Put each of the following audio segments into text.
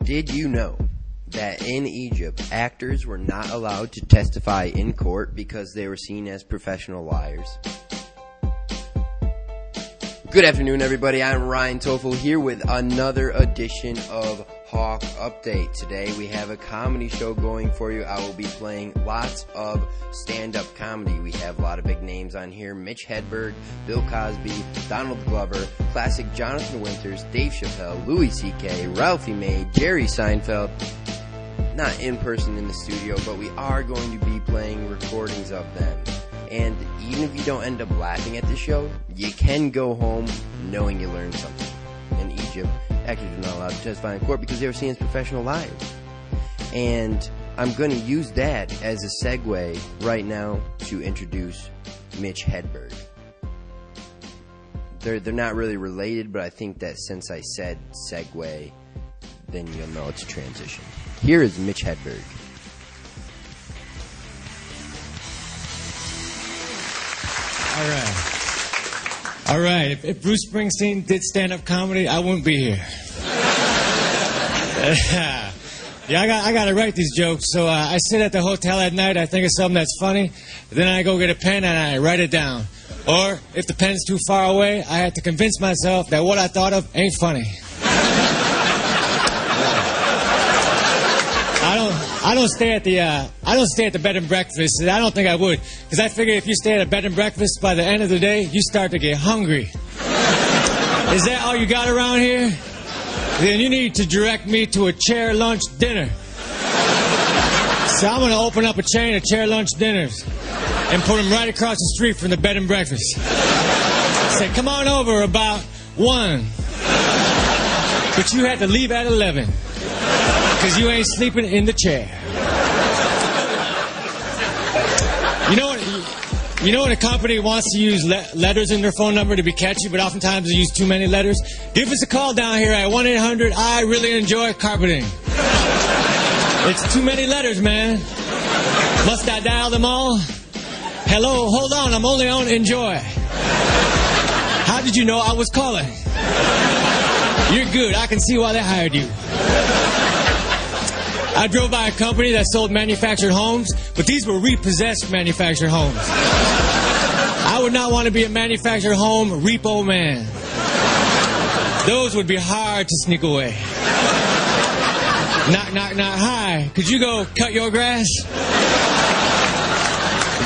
Did you know that in Egypt, actors were not allowed to testify in court because they were seen as professional liars? Good afternoon, everybody. I'm Ryan Toffel here with another edition of Hawk Update. Today we have a comedy show going for you. I will be playing lots of stand-up comedy. We have a lot of big names on here. Mitch Hedberg, Bill Cosby, Donald Glover, classic Jonathan Winters, Dave Chappelle, Louis C.K., Ralphie May, Jerry Seinfeld. Not in person in the studio, but we are going to be playing recordings of them. And even if you don't end up laughing at the show, you can go home knowing you learned something. In Egypt, actors are not allowed to testify in court because they were seen as professional liars. And I'm going to use that as a segue right now to introduce Mitch Hedberg. They're not really related, but I think that since I said segue, then you'll know it's a transition. Here is Mitch Hedberg. All right. If Bruce Springsteen did stand-up comedy, I wouldn't be here. Yeah, I got to write these jokes. So I sit at the hotel at night. I think of something that's funny. Then I go get a pen and I write it down. Or if the pen's too far away, I have to convince myself that what I thought of ain't funny. I don't stay at the bed and breakfast. I don't think I would, because I figure if you stay at a bed and breakfast, by the end of the day, you start to get hungry. Is that all you got around here? Then you need to direct me to a chair lunch dinner. So I'm going to open up a chain of chair lunch dinners and put them right across the street from the bed and breakfast. Say, come on over about 1. But you had to leave at 11. Because you ain't sleeping in the chair. You know when a company wants to use letters in their phone number to be catchy, but oftentimes they use too many letters? Give us a call down here at 1-800 I really enjoy carpeting. It's too many letters, man. Must I dial them all? Hello, hold on, I'm only on enjoy. How did you know I was calling? You're good, I can see why they hired you. I drove by a company that sold manufactured homes, but these were repossessed manufactured homes. I would not want to be a manufactured home repo man. Those would be hard to sneak away. Knock, knock, knock. Hi, could you go cut your grass?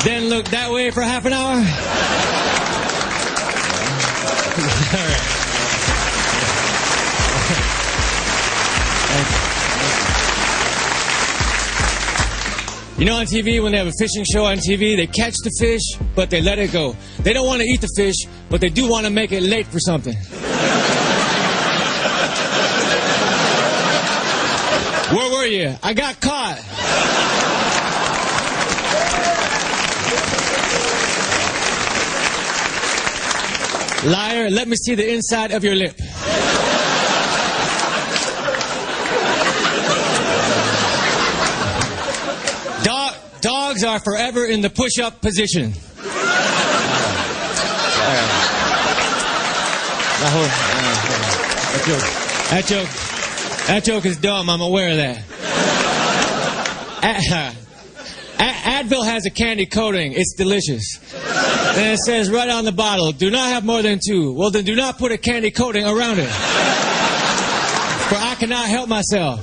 Then look that way for half an hour? All right. You know on TV, when they have a fishing show on TV, they catch the fish, but they let it go. They don't want to eat the fish, but they do want to make it late for something. Where were you? I got caught. Liar, let me see the inside of your lip. Dogs are forever in the push-up position. That joke is dumb. I'm aware of that. Advil has a candy coating. It's delicious. And it says right on the bottle, do not have more than 2. Well, then do not put a candy coating around it. For I cannot help myself.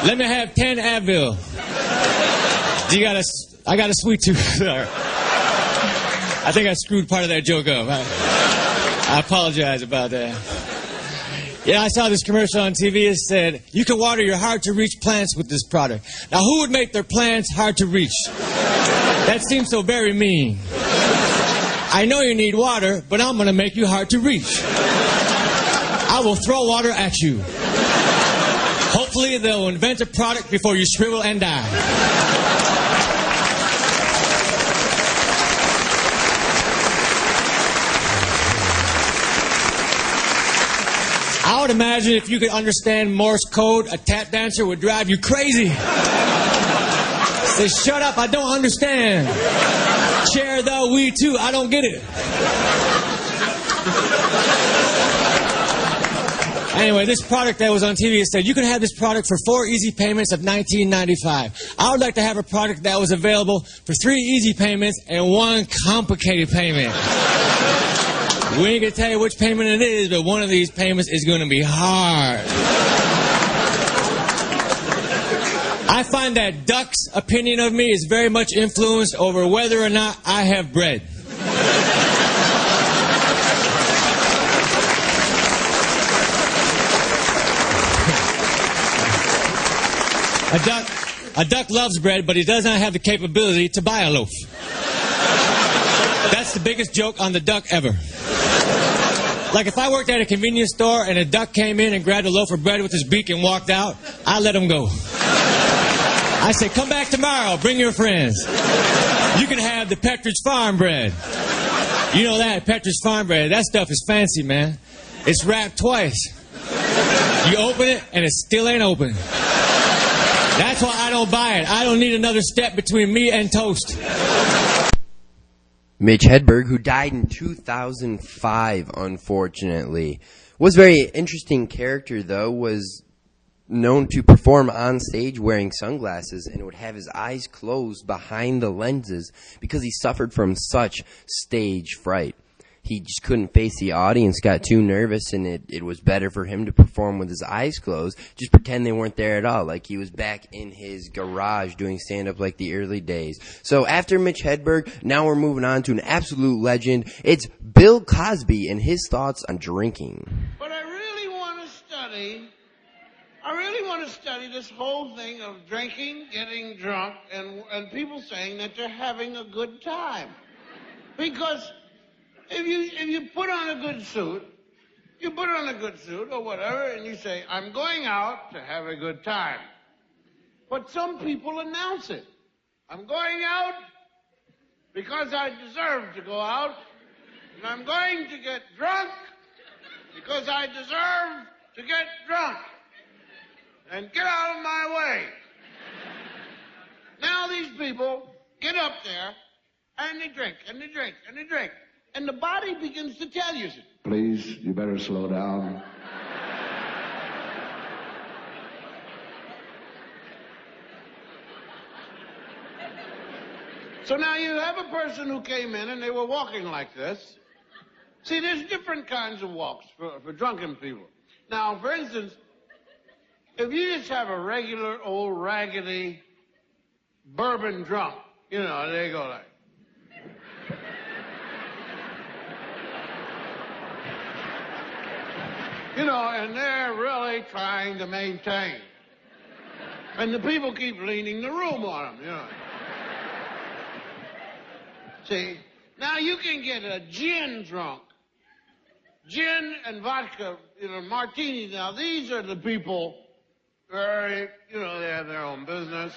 Let me have 10 Advil. I got a sweet tooth. Sorry. I think I screwed part of that joke up. I apologize about that. Yeah, I saw this commercial on TV. It said, you can water your hard-to-reach plants with this product. Now, who would make their plants hard to reach? That seems so very mean. I know you need water, but I'm going to make you hard to reach. I will throw water at you. Hopefully, they'll invent a product before you shrivel and die. I would imagine if you could understand Morse code, a tap dancer would drive you crazy. Say, shut up, I don't understand. Chair the we too, I don't get it. Anyway, this product that was on TV, it said you can have this product for 4 easy payments of $19.95. I would like to have a product that was available for 3 easy payments and 1 complicated payment. We ain't gonna tell you which payment it is, but one of these payments is gonna be hard. I find that Duck's opinion of me is very much influenced over whether or not I have bread. A duck loves bread, but he does not have the capability to buy a loaf. That's the biggest joke on the duck ever. Like if I worked at a convenience store and a duck came in and grabbed a loaf of bread with his beak and walked out, I let him go. I say, come back tomorrow, bring your friends. You can have the Petridge Farm bread. You know that, Petridge Farm bread, that stuff is fancy, man. It's wrapped twice. You open it and it still ain't open. That's why I don't buy it. I don't need another step between me and toast. Mitch Hedberg, who died in 2005, unfortunately, was a very interesting character, though, was known to perform on stage wearing sunglasses and would have his eyes closed behind the lenses because he suffered from such stage fright. He just couldn't face the audience, got too nervous, and it was better for him to perform with his eyes closed, just pretend they weren't there at all, like he was back in his garage doing stand-up like the early days. So after Mitch Hedberg, now we're moving on to an absolute legend. It's Bill Cosby and his thoughts on drinking. But I really want to study this whole thing of drinking, getting drunk, and people saying that they're having a good time. Because if you put on a good suit, or whatever, and you say, I'm going out to have a good time. But some people announce it. I'm going out because I deserve to go out, and I'm going to get drunk because I deserve to get drunk. And get out of my way. Now these people get up there, and they drink, and they drink, and they drink. And the body begins to tell you, please, you better slow down. So now you have a person who came in and they were walking like this. See, there's different kinds of walks for drunken people. Now, for instance, if you just have a regular old raggedy bourbon drunk, you know, they go like. You know, and they're really trying to maintain. And the people keep leaning the room on them, you know. See, now you can get a gin drunk. Gin and vodka, you know, martinis. Now, these are the people, very, you know, they have their own business.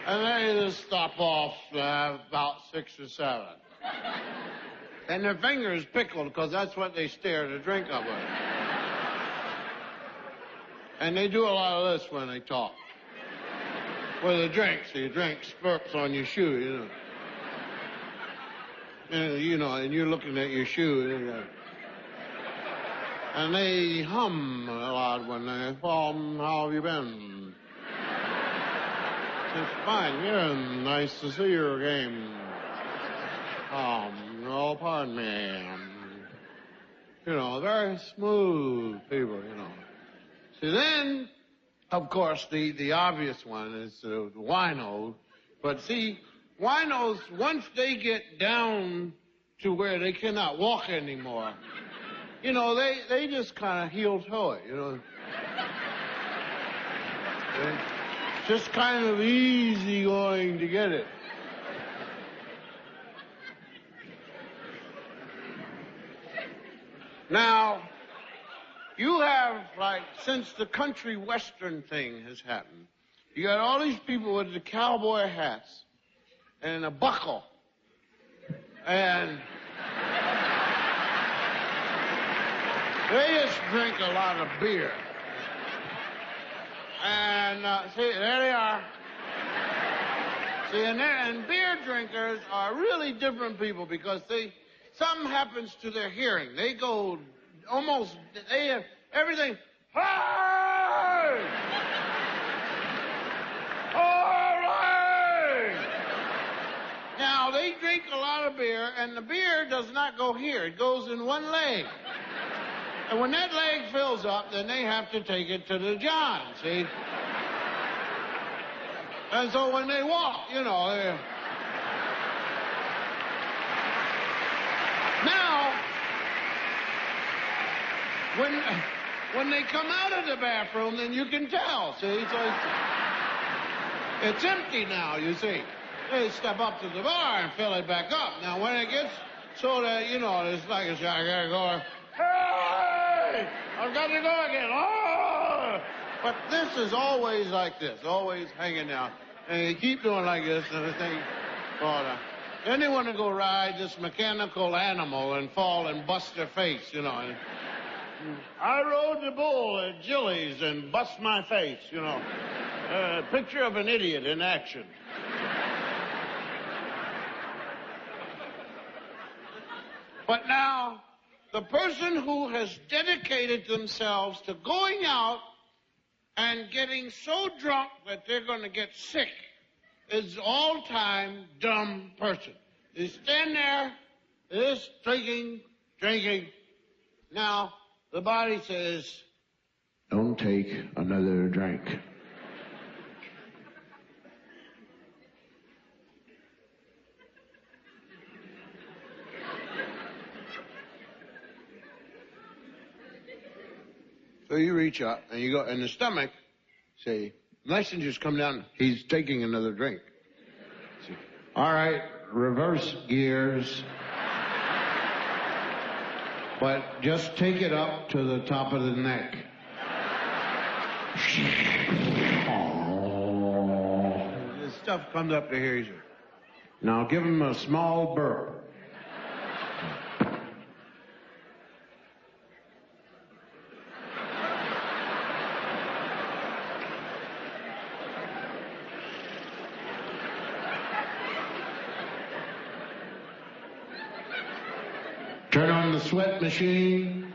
And they just stop off about 6 or 7. And their fingers pickled because that's what they stare to drink up with. And they do a lot of this when they talk. With a drink, so you drink spurts on your shoe, you know. And, you know, and you're looking at your shoe, you know. And they hum a lot when they, how have you been? It's fine, yeah, nice to see you again. Oh, pardon me. You know, very smooth people, you know. See, then, of course, the obvious one is the winos. But see, winos, once they get down to where they cannot walk anymore, you know, they just kind of heel toe it, you know. Just kind of easy going to get it. Now, you have, like, since the country western thing has happened, you got all these people with the cowboy hats and a buckle. And they just drink a lot of beer. And, see, there they are. See, and beer drinkers are really different people because something happens to their hearing. They go almost, they have everything. Hey! All right! Now, they drink a lot of beer, and the beer does not go here. It goes in one leg. And when that leg fills up, then they have to take it to the john, see? And so when they walk, you know, now, when they come out of the bathroom, then you can tell, see? So it's empty now, you see. They step up to the bar and fill it back up. Now, when it gets so that, you know, it's like, I gotta go, hey! I've got to go again. Oh! But this is always like this, always hanging down. And you keep doing like this, and the thing fall down. Then they want to go ride this mechanical animal and fall and bust their face, you know. And, I rode the bull at Jilly's and bust my face, you know. Picture of an idiot in action. But now, the person who has dedicated themselves to going out and getting so drunk that they're going to get sick is an all-time dumb person. They stand there, just drinking. Now, the body says, don't take another drink. So you reach up and you go in the stomach, say, messengers come down, he's taking another drink. See, all right, reverse gears. But just take it up to the top of the neck. This stuff comes up to here, he says, now give him a small burp. Turn on the sweat machine.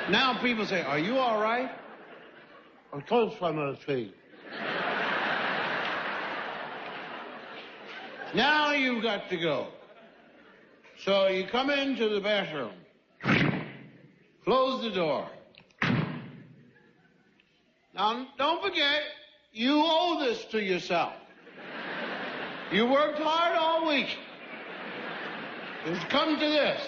Now people say, are you all right? Of course I'm okay. Now you've got to go. So you come into the bathroom. Close the door. Now, don't forget, you owe this to yourself. You worked hard all week. It's come to this.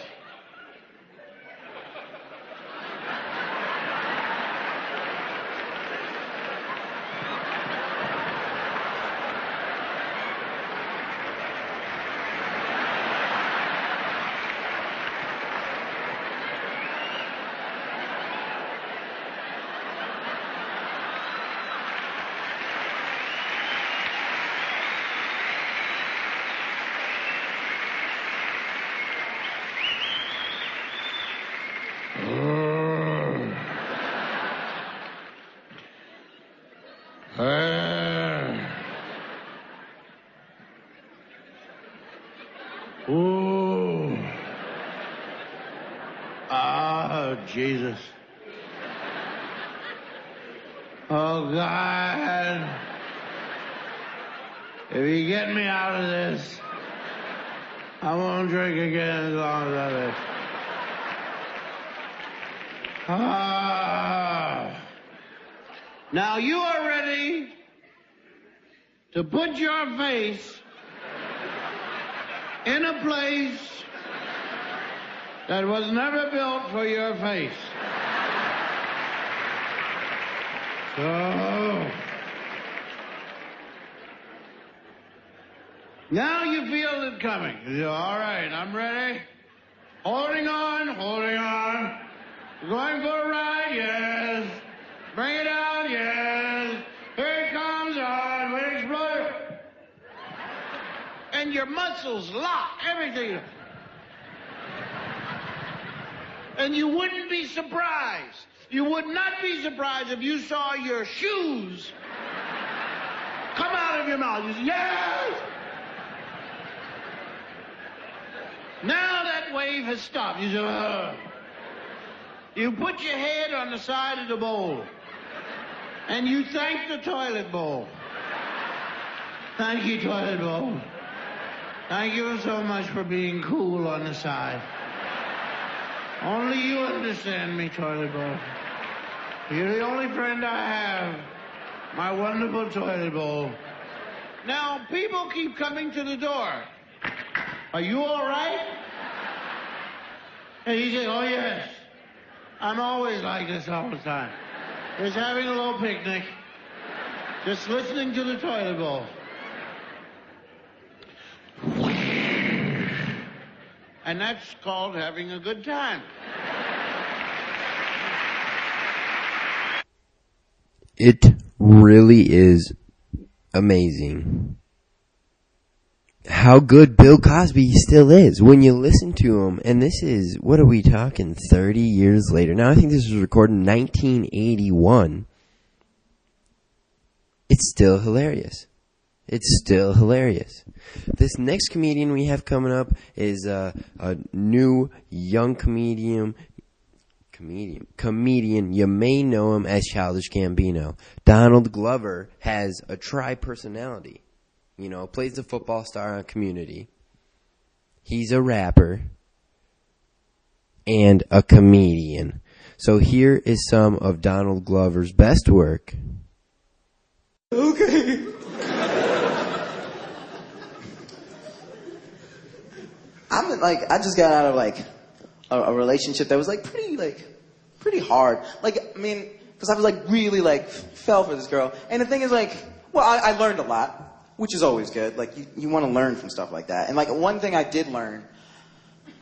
Ooh. Oh, Jesus. Oh, God. If you get me out of this, I won't drink again as long as I live. Ah. Now you are ready to put your face in a place that was never built for your face. So, now you feel it coming. You're all right, I'm ready. Holding on. You're going for a ride, yes. Bring it out, yes. Here it comes on, we explode. And your muscles lock, everything. And you wouldn't be surprised You would not be surprised if you saw your shoes come out of your mouth. You say, yes! Now that wave has stopped. You say, ugh. You put your head on the side of the bowl, and you thank the toilet bowl. Thank you, toilet bowl. Thank you so much for being cool on the side. Only you understand me, toilet bowl. You're the only friend I have, my wonderful toilet bowl. Now, people keep coming to the door. Are you all right? And he says, oh, yes. I'm always like this all the time. Just having a little picnic. Just listening to the toilet bowl. And that's called having a good time. It really is amazing how good Bill Cosby still is when you listen to him. And this is, what are we talking, 30 years later? Now, I think this was recorded in 1981. It's still hilarious. It's still hilarious. This next comedian we have coming up is a new young comedian. You may know him as Childish Gambino. Donald Glover has a tri-personality. You know, plays the football star on Community. He's a rapper and a comedian. So here is some of Donald Glover's best work. Okay. I just got out of a relationship that was pretty hard. Because I was really fell for this girl. And the thing is I learned a lot, which is always good. You want to learn from stuff like that. And one thing I did learn,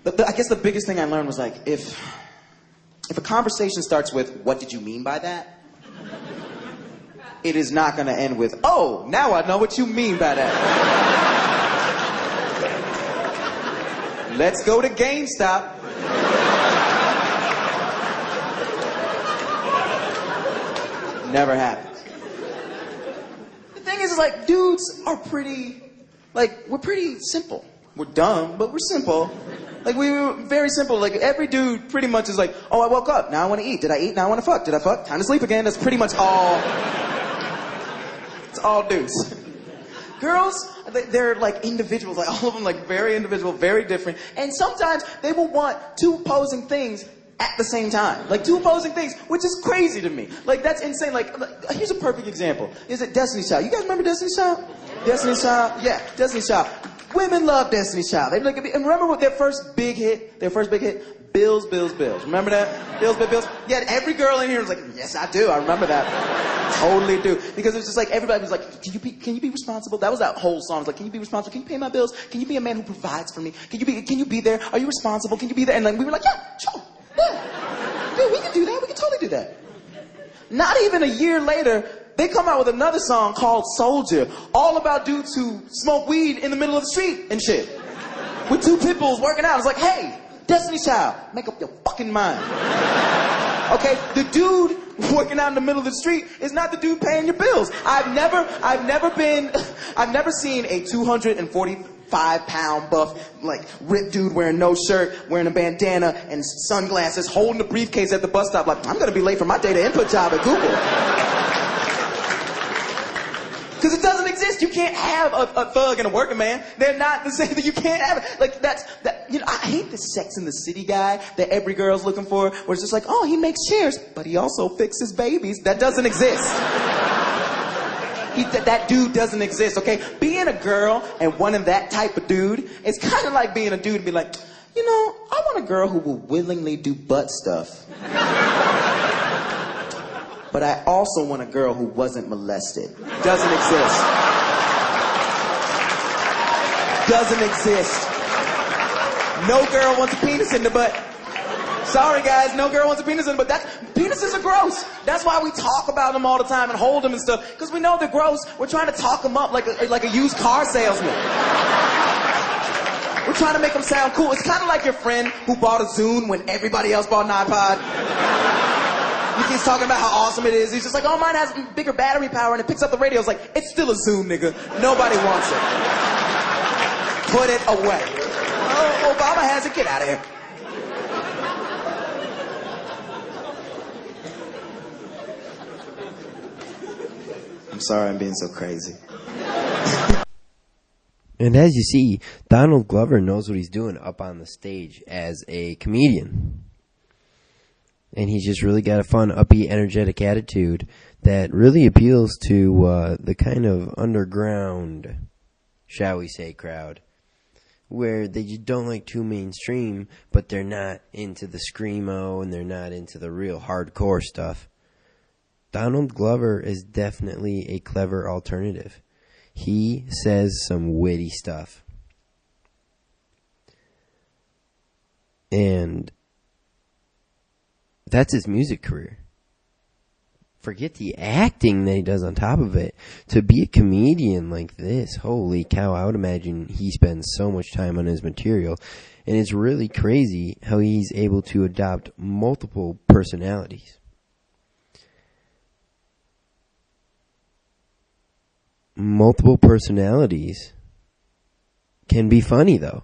I guess the biggest thing I learned was if a conversation starts with, what did you mean by that? It is not going to end with, oh, now I know what you mean by that. Let's go to GameStop. Never happens. The thing is dudes are pretty, we're pretty simple. We're dumb, but we're simple. We were very simple. Every dude pretty much is oh, I woke up, now I want to eat. Did I eat? Now I want to fuck. Did I fuck? Time to sleep again. That's pretty much all. It's all dudes. Girls, they're individuals, all of them very individual, very different. And sometimes they will want two opposing things at the same time. Two opposing things, which is crazy to me. That's insane. Here's a perfect example. Is it Destiny's Child? You guys remember Destiny's Child? Destiny's Child? Yeah, Destiny's Child. Women love Destiny's Child. They and remember what their first big hit? Bills, Bills, Bills. Remember that? Bills, Bills, Bills. Yeah, every girl in here was yes, I do. I remember that. Totally do. Because it was just everybody was can you be responsible? That was that whole song. It was can you be responsible? Can you pay my bills? Can you be a man who provides for me? Can you be there? Are you responsible? Can you be there? And we were yeah, sure. Yeah, we can do that. We can totally do that. Not even a year later, they come out with another song called Soldier, all about dudes who smoke weed in the middle of the street and shit. With two pit bulls working out. It's hey, Destiny's Child, make up your fucking mind. Okay, the dude working out in the middle of the street is not the dude paying your bills. I've never seen a 245-pound buff, ripped dude wearing no shirt, wearing a bandana and sunglasses, holding a briefcase at the bus stop I'm gonna be late for my data input job at Google. Because it doesn't exist. You can't have a thug and a working man. They're not the same thing. You can't have it. I hate the Sex in the City guy that every girl's looking for, where it's just oh, he makes chairs, but he also fixes babies. That doesn't exist. That dude doesn't exist, okay? Being a girl and wanting that type of dude, it's kind of like being a dude and be I want a girl who will willingly do butt stuff. But I also want a girl who wasn't molested. Doesn't exist. Doesn't exist. No girl wants a penis in the butt. Sorry guys, no girl wants a penis in the butt. Penises are gross. That's why we talk about them all the time and hold them and stuff. Because we know they're gross. We're trying to talk them up like a used car salesman. We're trying to make them sound cool. It's kind of like your friend who bought a Zune when everybody else bought an iPod. You He's talking about how awesome it is. He's just like, oh, mine has bigger battery power and it picks up the radio. It's like, it's still a Zoom, nigga. Nobody wants it. Put it away. Oh, Obama has it. Get out of here. I'm sorry I'm being so crazy. And as you see, Donald Glover knows what he's doing up on the stage as a comedian. And he's just really got a fun, upbeat, energetic attitude that really appeals to the kind of underground, shall we say, crowd, where they just don't like too mainstream, but they're not into the screamo and they're not into the real hardcore stuff. Donald Glover is definitely a clever alternative. He says some witty stuff. And that's his music career. Forget the acting that he does on top of it. To be a comedian like this, holy cow, I would imagine he spends so much time on his material. And it's really crazy how he's able to adopt multiple personalities. Multiple personalities can be funny, though.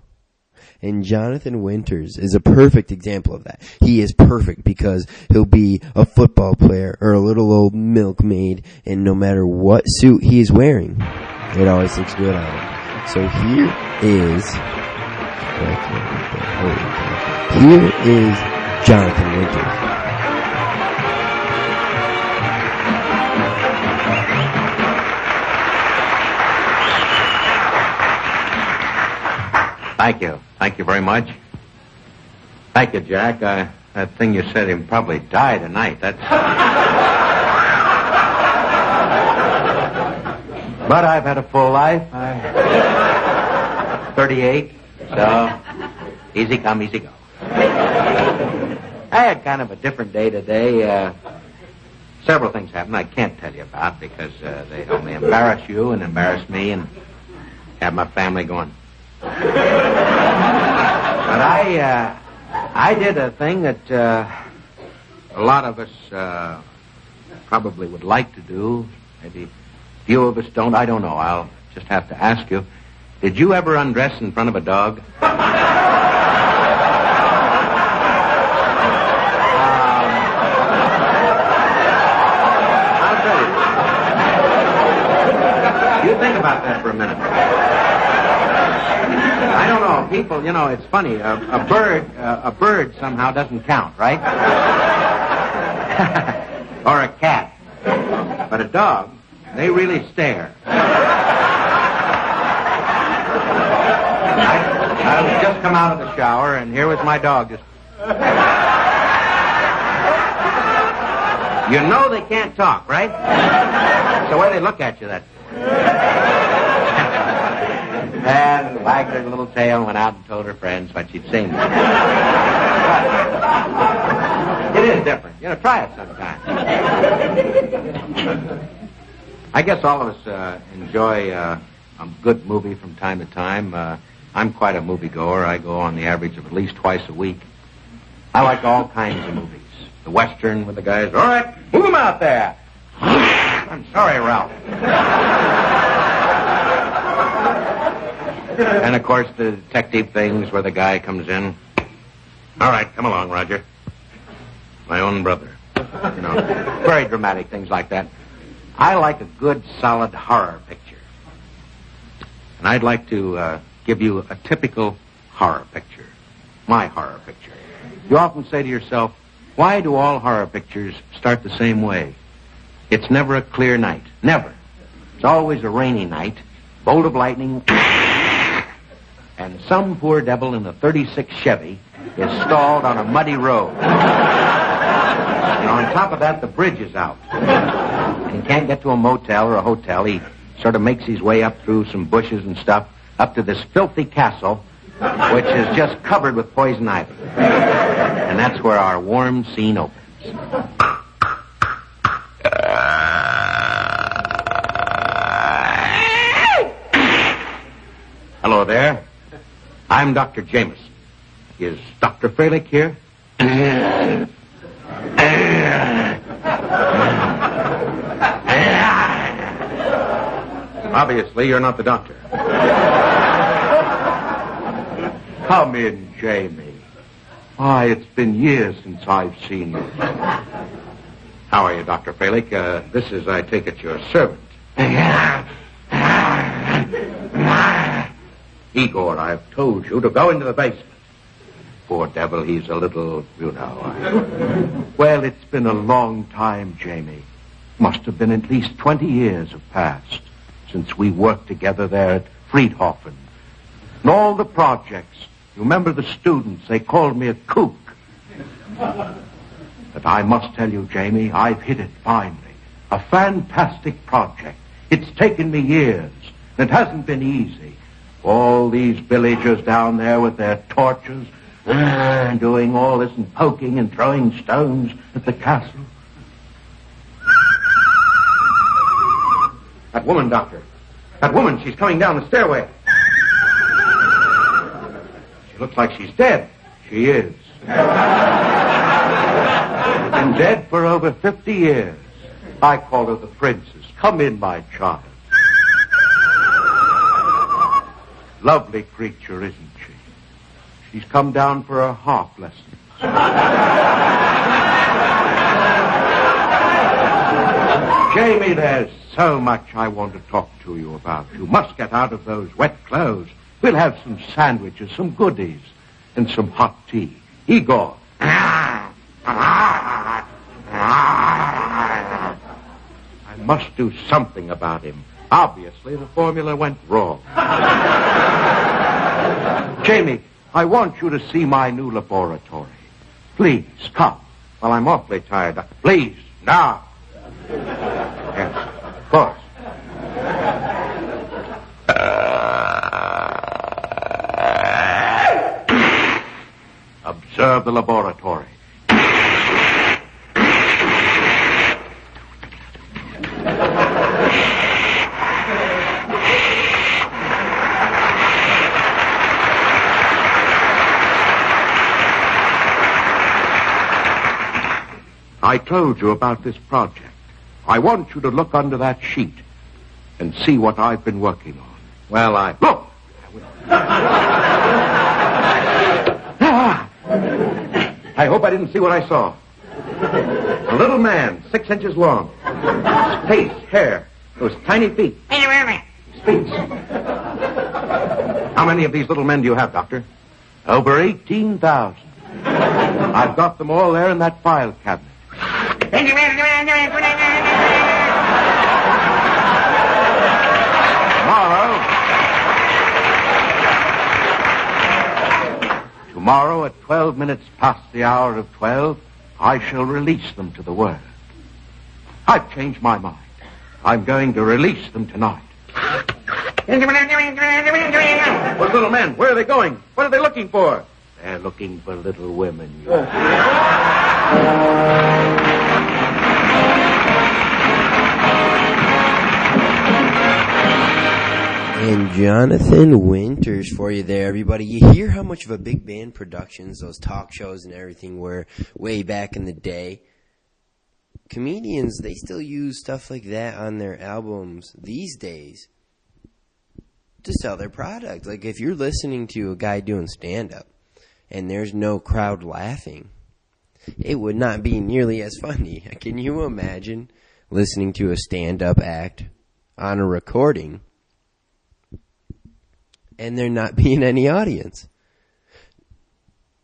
And Jonathan Winters is a perfect example of that. He is perfect because he'll be a football player or a little old milkmaid, and no matter what suit he is wearing, it always looks good on him. So here is Jonathan Winters. Thank you. Thank you very much. Thank you, Jack. That thing you said he'd probably die tonight. That's... But I've had a full life. I'm 38, so easy come, easy go. I had kind of a different day today. Several things happened I can't tell you about because they only embarrass you and embarrass me and have my family going... But I did a thing that a lot of us probably would like to do. Maybe few of us don't. I don't know. I'll just have to ask you. Did you ever undress in front of a dog? I'll tell you. You think about that for a minute. I don't know. People, you know, it's funny. A bird somehow doesn't count, right? Or a cat. But a dog, they really stare. I was just come out of the shower, and here was my dog just... You know they can't talk, right? That's the way they look at you, that... And wagged her little tail and went out and told her friends what she'd seen. But it is different. You know, try it sometime. I guess all of us enjoy a good movie from time to time. I'm quite a moviegoer. I go on the average of at least twice a week. I like all kinds of movies. The Western with the guys, all right, move them out there. I'm sorry, Ralph. And, of course, the detective things where the guy comes in. All right, come along, Roger. My own brother. You know, very dramatic things like that. I like a good, solid horror picture. And I'd like to give you a typical horror picture. My horror picture. You often say to yourself, why do all horror pictures start the same way? It's never a clear night. Never. It's always a rainy night, bolt of lightning... And some poor devil in a 36 Chevy is stalled on a muddy road. And on top of that, the bridge is out. And he can't get to a motel or a hotel. He sort of makes his way up through some bushes and stuff up to this filthy castle, which is just covered with poison ivy. And that's where our warm scene opens. Hello there. I'm Dr. Jameson. Is Dr. Fralick here? Obviously, you're not the doctor. Come in, Jamie. Why, it's been years since I've seen you. How are you, Dr. Fralick? This is, I take it, your servant. Igor, I've told you to go into the basement. Poor devil, he's a little, you know. Well, it's been a long time, Jamie. Must have been at least 20 years have passed since we worked together there at Friedhofen. And all the projects. You remember the students? They called me a kook. But I must tell you, Jamie, I've hit it finally. A fantastic project. It's taken me years. And it hasn't been easy. All these villagers down there with their torches, doing all this and poking and throwing stones at the castle. That woman, Doctor. That woman, she's coming down the stairway. She looks like she's dead. She is. Been dead for over 50 years. I call her the princess. Come in, my child. Lovely creature, isn't she? She's come down for her harp lessons. Jamie, there's so much I want to talk to you about. You must get out of those wet clothes. We'll have some sandwiches, some goodies, and some hot tea. Igor. I must do something about him. Obviously, the formula went wrong. Jamie, I want you to see my new laboratory. Please, come. Well, I'm awfully tired. Please, now. Yes, of course. Observe the laboratory. I told you about this project. I want you to look under that sheet and see what I've been working on. Well, Look! I hope I didn't see what I saw. A little man, 6 inches long. His face, hair, those tiny feet. Speaks. How many of these little men do you have, Doctor? Over 18,000. I've got them all there in that file cabinet. Tomorrow at 12 minutes past the hour of 12, I shall release them to the world. I've changed my mind. I'm going to release them tonight. Those little men, where are they going? What are they looking for? They're looking for little women. And Jonathan Winters for you there, everybody. You hear how much of a big band productions, those talk shows and everything were way back in the day. Comedians, they still use stuff like that on their albums these days to sell their product. Like if you're listening to a guy doing stand-up and there's no crowd laughing, it would not be nearly as funny. Can you imagine listening to a stand-up act on a recording and there not being any audience?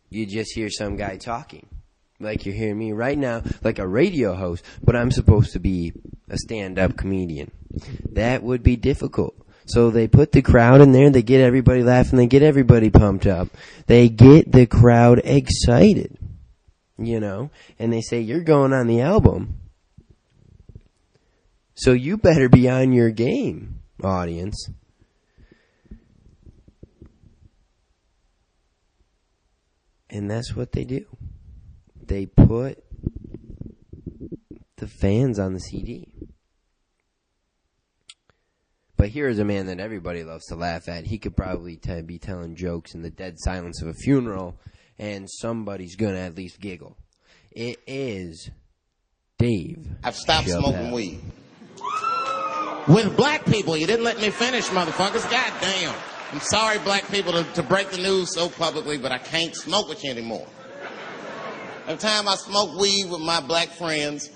You just hear some guy talking, like you're hearing me right now, like a radio host, but I'm supposed to be a stand-up comedian. That would be difficult. So they put the crowd in there, they get everybody laughing, they get everybody pumped up. They get the crowd excited, you know, and they say, you're going on the album, so you better be on your game, audience. And that's what they do. They put the fans on the CD. But here's a man that everybody loves to laugh at. He could probably be telling jokes in the dead silence of a funeral, and somebody's going to at least giggle. It is Dave I've stopped Chappelle. smoking weed. with black people. You didn't let me finish, motherfuckers. God damn. I'm sorry, black people, to break the news so publicly, but I can't smoke with you anymore. Every time I smoke weed with my black friends,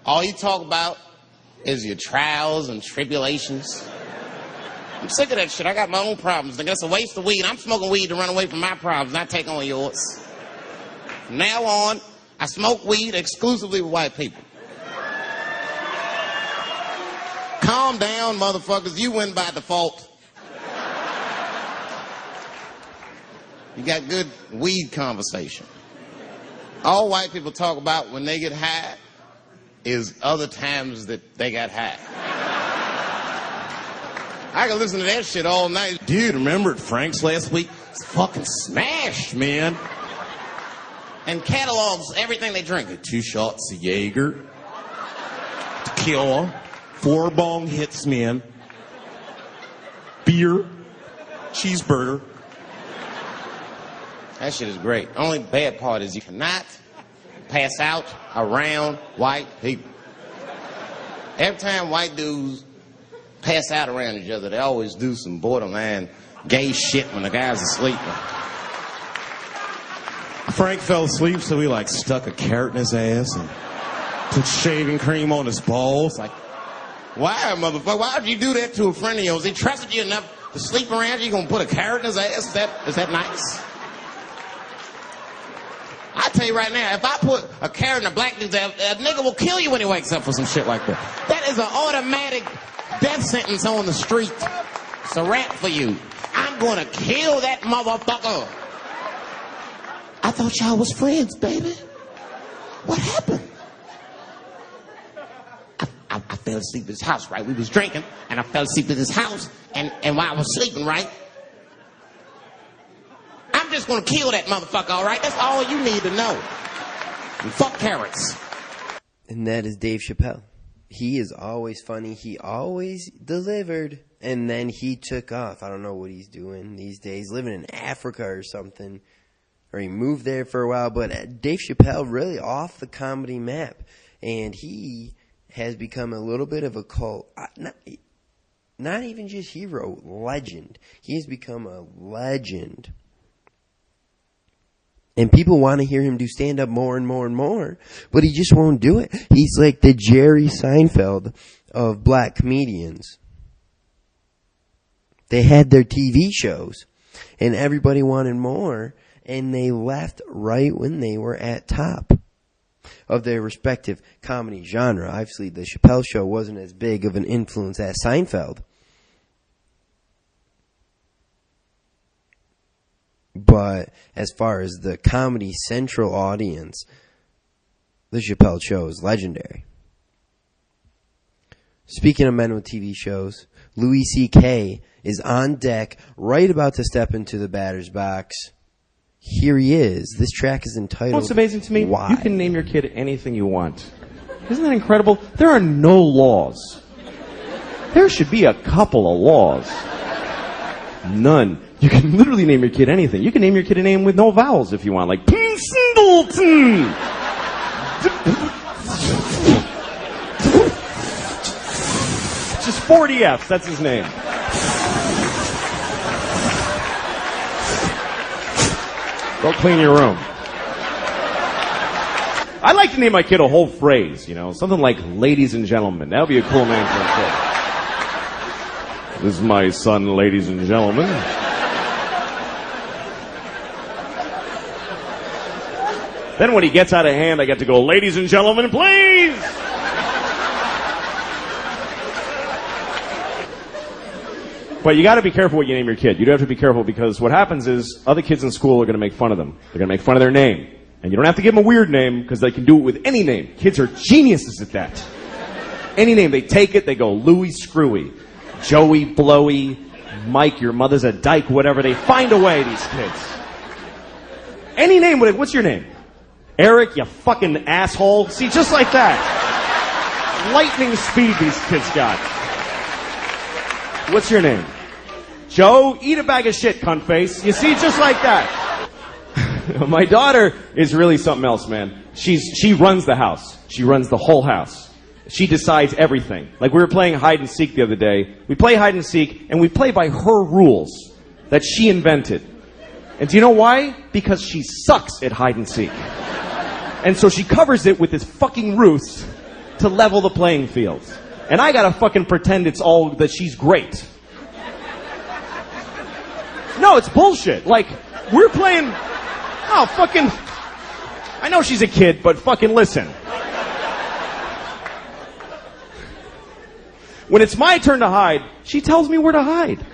all you talk about is your trials and tribulations. I'm sick of that shit. I got my own problems. Nigga, that's a waste of weed. I'm smoking weed to run away from my problems, not take on yours. From now on, I smoke weed exclusively with white people. Calm down, motherfuckers. You win by default. You got good weed conversation. All white people talk about when they get high is other times that they got high. I can listen to that shit all night. Dude, remember at Frank's last week? It's fucking smashed, man. And catalogs everything they drink. 2 shots of Jaeger, tequila, 4 bong hits, man. Beer, cheeseburger. That shit is great. Only bad part is you cannot pass out around white people. Every time white dudes pass out around each other, they always do some borderline gay shit when the guy's asleep. Frank fell asleep, so we stuck a carrot in his ass and put shaving cream on his balls. Why, motherfucker? Why would you do that to a friend of yours? He trusted you enough to sleep around you. You gonna put a carrot in his ass? Is that nice? I tell you right now, if I put a carrot in a black dude's ass, a nigga will kill you when he wakes up for some shit like that. That is an automatic death sentence on the street. It's a rap for you. I'm gonna kill that motherfucker. I thought y'all was friends, baby. What happened? I fell asleep at his house, right? We was drinking, and I fell asleep at his house, and while I was sleeping, right? I'm just gonna kill that motherfucker, all right? That's all you need to know. And fuck carrots. And that is Dave Chappelle. He is always funny. He always delivered. And then he took off. I don't know what he's doing these days. Living in Africa or something. Or he moved there for a while. But Dave Chappelle really off the comedy map. And he has become a little bit of a cult. Not even just hero. Legend. He has become a legend. And people want to hear him do stand-up more and more and more, but he just won't do it. He's like the Jerry Seinfeld of black comedians. They had their TV shows, and everybody wanted more, and they left right when they were at top of their respective comedy genre. Obviously, the Chappelle Show wasn't as big of an influence as Seinfeld. But as far as the Comedy Central audience, the Chappelle Show is legendary. Speaking of men with TV shows, Louis C.K. is on deck, right about to step into the batter's box. Here he is. This track is entitled, What's amazing to me, Why? You can name your kid anything you want. Isn't that incredible? There are no laws. There should be a couple of laws. None. You can literally name your kid anything. You can name your kid a name with no vowels if you want, like Singleton. Just 40 F's, that's his name. Go clean your room. I'd like to name my kid a whole phrase, something like ladies and gentlemen. That would be a cool name for a kid. This is my son, ladies and gentlemen. Then when he gets out of hand, I get to go, ladies and gentlemen, please! But you gotta be careful what you name your kid. You do have to be careful because what happens is other kids in school are gonna make fun of them. They're gonna make fun of their name. And you don't have to give them a weird name because they can do it with any name. Kids are geniuses at that. Any name, they take it, they go Louie Screwy, Joey Blowy, Mike, your mother's a dyke, whatever. They find a way, these kids. Any name, what's your name? Eric, you fucking asshole. See, just like that. Lightning speed these kids got. What's your name? Joe, eat a bag of shit, cunt face. You see, just like that. My daughter is really something else, man. She runs the house. She runs the whole house. she decides everything. Like, we were playing hide and seek the other day. We play hide and seek, and we play by her rules that she invented. And do you know why? Because she sucks at hide and seek. And so she covers it with this fucking ruse to level the playing field. And I gotta fucking pretend it's all that she's great. No, it's bullshit. Like, we're playing... Oh, fucking... I know she's a kid, but fucking listen. When it's my turn to hide, she tells me where to hide.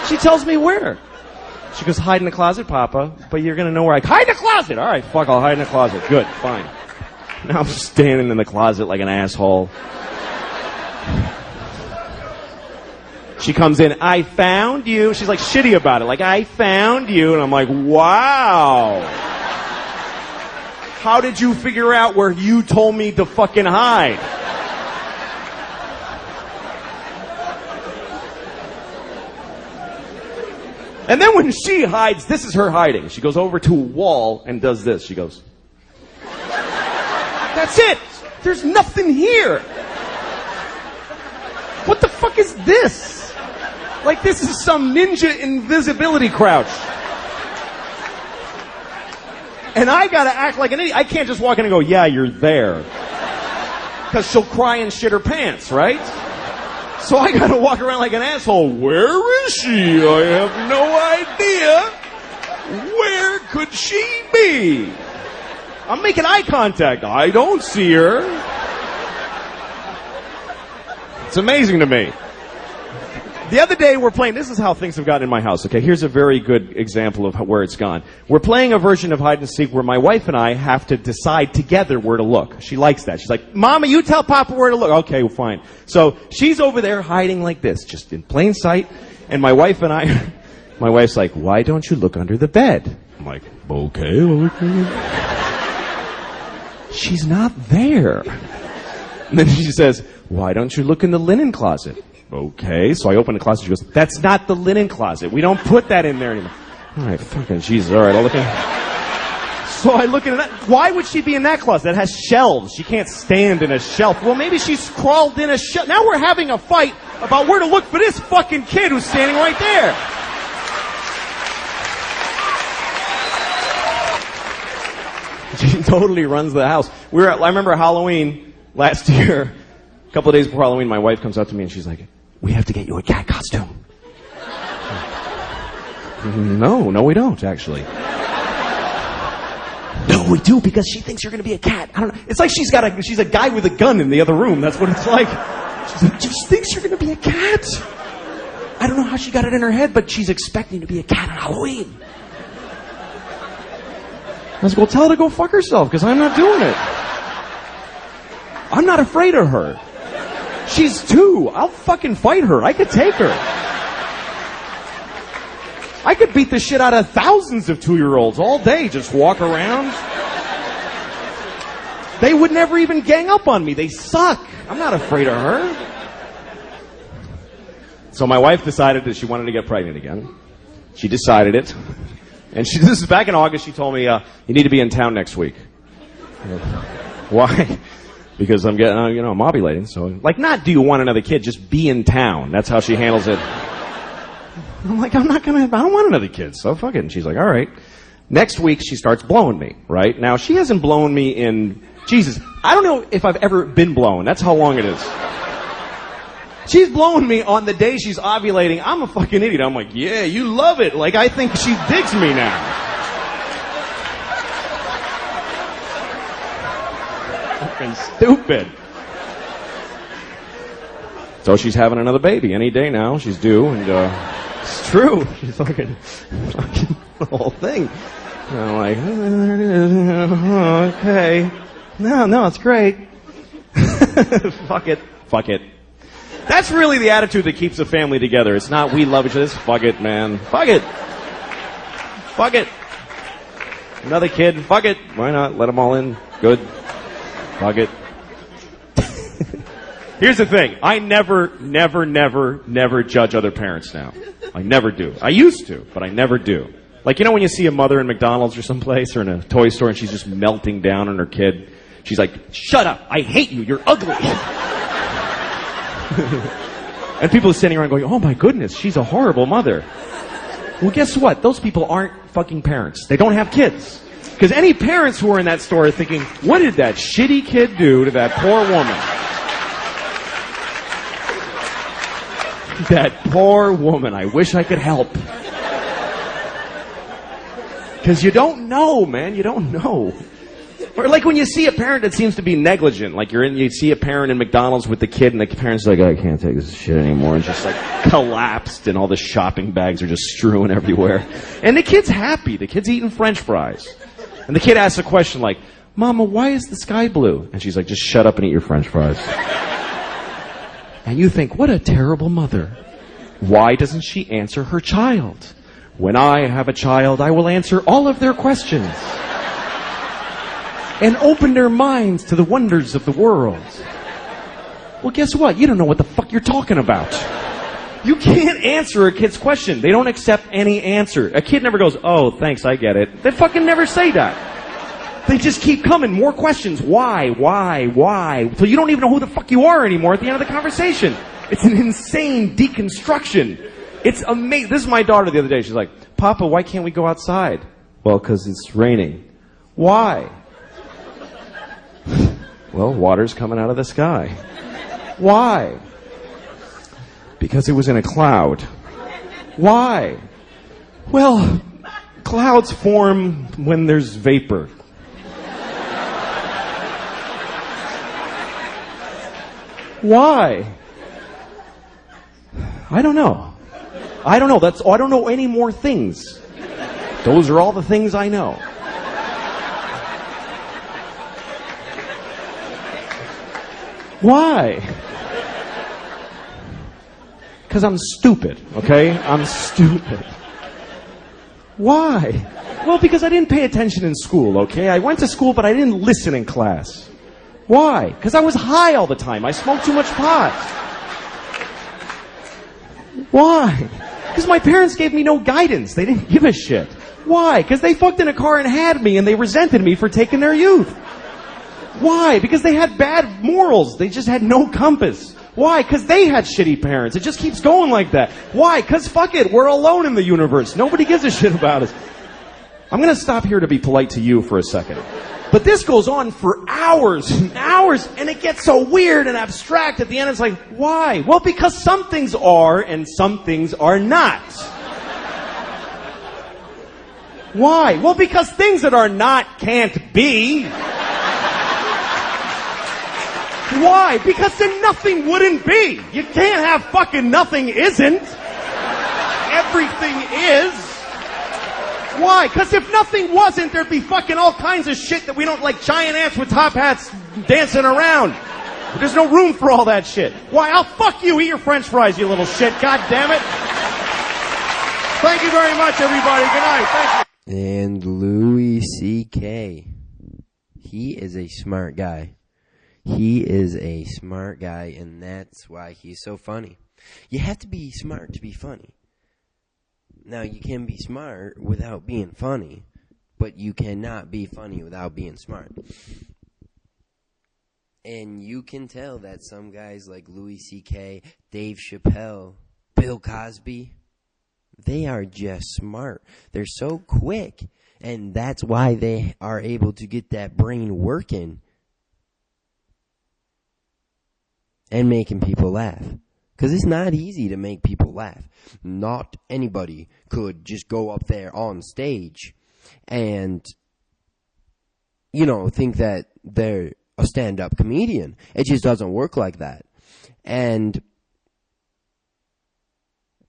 She tells me where. She goes, hide in the closet, Papa, but you're gonna know where I... Hide in the closet! All right, fuck, I'll hide in the closet. Good, fine. Now I'm standing in the closet like an asshole. She comes in, I found you. She's like shitty about it, like, I found you. And I'm like, wow. How did you figure out where you told me to fucking hide? And then when she hides, this is her hiding. She goes over to a wall and does this. She goes, that's it. There's nothing here. What the fuck is this? Like, this is some ninja invisibility crouch. And I gotta act like an idiot. I can't just walk in and go, yeah, you're there. Because she'll cry and shit her pants, right? So I gotta walk around like an asshole. Where is she? I have no idea. Where could she be? I'm making eye contact. I don't see her. It's amazing to me. The other day we're playing, this is how things have gotten in my house, okay? Here's a very good example of where it's gone. We're playing a version of hide and seek where my wife and I have to decide together where to look. She likes that. She's like, Mama, you tell Papa where to look. Okay, well, fine. So she's over there hiding like this, just in plain sight. And my wife and I, my wife's like, why don't you look under the bed? I'm like, okay. She's not there. And then she says, why don't you look in the linen closet? Okay, so I open the closet. She goes, that's not the linen closet. We don't put that in there anymore. All right, fucking Jesus. All right, I'll look in. So I look in that. Why would she be in that closet? That has shelves. She can't stand in a shelf. Well, maybe she's crawled in a shelf. Now we're having a fight about where to look for this fucking kid who's standing right there. She totally runs the house. I remember Halloween last year. A couple of days before Halloween, my wife comes up to me and she's like, we have to get you a cat costume. No, we don't, actually. No, we do, because she thinks you're going to be a cat. I don't know. It's like she's a guy with a gun in the other room. That's what it's like. She's like, she thinks you're going to be a cat. I don't know how she got it in her head, but she's expecting to be a cat on Halloween. I was like, well, tell her to go fuck herself, because I'm not doing it. I'm not afraid of her. She's 2. I'll fucking fight her. I could take her. I could beat the shit out of thousands of 2-year-olds all day. Just walk around. They would never even gang up on me. They suck. I'm not afraid of her. So my wife decided that she wanted to get pregnant again. She decided it. And this is back in August. She told me, you need to be in town next week. Why? Because I'm getting, I'm ovulating. So, like, not do you want another kid, just be in town. That's how she handles it. I'm like, I don't want another kid, so fuck it. And she's like, all right. Next week, she starts blowing me, right? Now, she hasn't blown me in, Jesus, I don't know if I've ever been blown. That's how long it is. She's blowing me on the day she's ovulating. I'm a fucking idiot. I'm like, yeah, you love it. Like, I think she digs me now. Fucking stupid. So she's having another baby any day now. She's due, and it's true. She's fucking the whole thing. And I'm like, okay. No, it's great. Fuck it. That's really the attitude that keeps a family together. It's not we love each other. It's fuck it, man. Fuck it. Another kid. Fuck it. Why not? Let them all in. Good. Fuck it. Here's the thing. I never judge other parents now. I never do. I used to, but I never do. Like, when you see a mother in McDonald's or someplace or in a toy store and she's just melting down on her kid. She's like, shut up. I hate you. You're ugly. And people are sitting around going, oh my goodness, she's a horrible mother. Well, guess what? Those people aren't fucking parents. They don't have kids. Because any parents who are in that store are thinking, what did that shitty kid do to that poor woman? That poor woman. I wish I could help. Because you don't know, man. You don't know. Or like when you see a parent that seems to be negligent, like you see a parent in McDonald's with the kid, and the parent's like, I can't take this shit anymore, and just like collapsed, and all the shopping bags are just strewn everywhere. And the kid's happy. The kid's eating French fries. And the kid asks a question like, Mama, why is the sky blue? And she's like, just shut up and eat your French fries. And you think, what a terrible mother. Why doesn't she answer her child? When I have a child, I will answer all of their questions. And open their minds to the wonders of the world. Well, guess what? You don't know what the fuck you're talking about. You can't answer a kid's question. They don't accept any answer. A kid never goes, oh, thanks, I get it. They fucking never say that. They just keep coming. More questions. Why? So you don't even know who the fuck you are anymore at the end of the conversation. It's an insane deconstruction. It's amazing. This is my daughter the other day. She's like, Papa, why can't we go outside? Well, because it's raining. Why? Well, water's coming out of the sky. Why? Because it was in a cloud. Why? Well, clouds form when there's vapor. Why? I don't know. I don't know any more things. Those are all the things I know. Why? Because I'm stupid, okay? I'm stupid. Why? Well, because I didn't pay attention in school, okay? I went to school, but I didn't listen in class. Why? Because I was high all the time. I smoked too much pot. Why? Because my parents gave me no guidance. They didn't give a shit. Why? Because they fucked in a car and had me, and they resented me for taking their youth. Why? Because they had bad morals. They just had no compass. Why? Because they had shitty parents. It just keeps going like that. Why? Because fuck it. We're alone in the universe. Nobody gives a shit about us. I'm going to stop here to be polite to you for a second. But this goes on for hours and hours, and it gets so weird and abstract at the end. It's like, why? Well, because some things are and some things are not. Why? Well, because things that are not can't be. Why? Because then nothing wouldn't be. You can't have fucking nothing isn't. Everything is. Why? Because if nothing wasn't, there'd be fucking all kinds of shit that we don't like, giant ants with top hats dancing around. There's no room for all that shit. Why? I'll fuck you. Eat your French fries, you little shit. God damn it. Thank you very much, everybody. Good night. Thank you. And Louis C.K. He is a smart guy. He is a smart guy, and that's why he's so funny. You have to be smart to be funny. Now, you can be smart without being funny, but you cannot be funny without being smart. And you can tell that some guys like Louis C.K., Dave Chappelle, Bill Cosby, they are just smart. They're so quick, and that's why they are able to get that brain working and making people laugh. Because it's not easy to make people laugh. Not anybody could just go up there on stage and, think that they're a stand-up comedian. It just doesn't work like that. And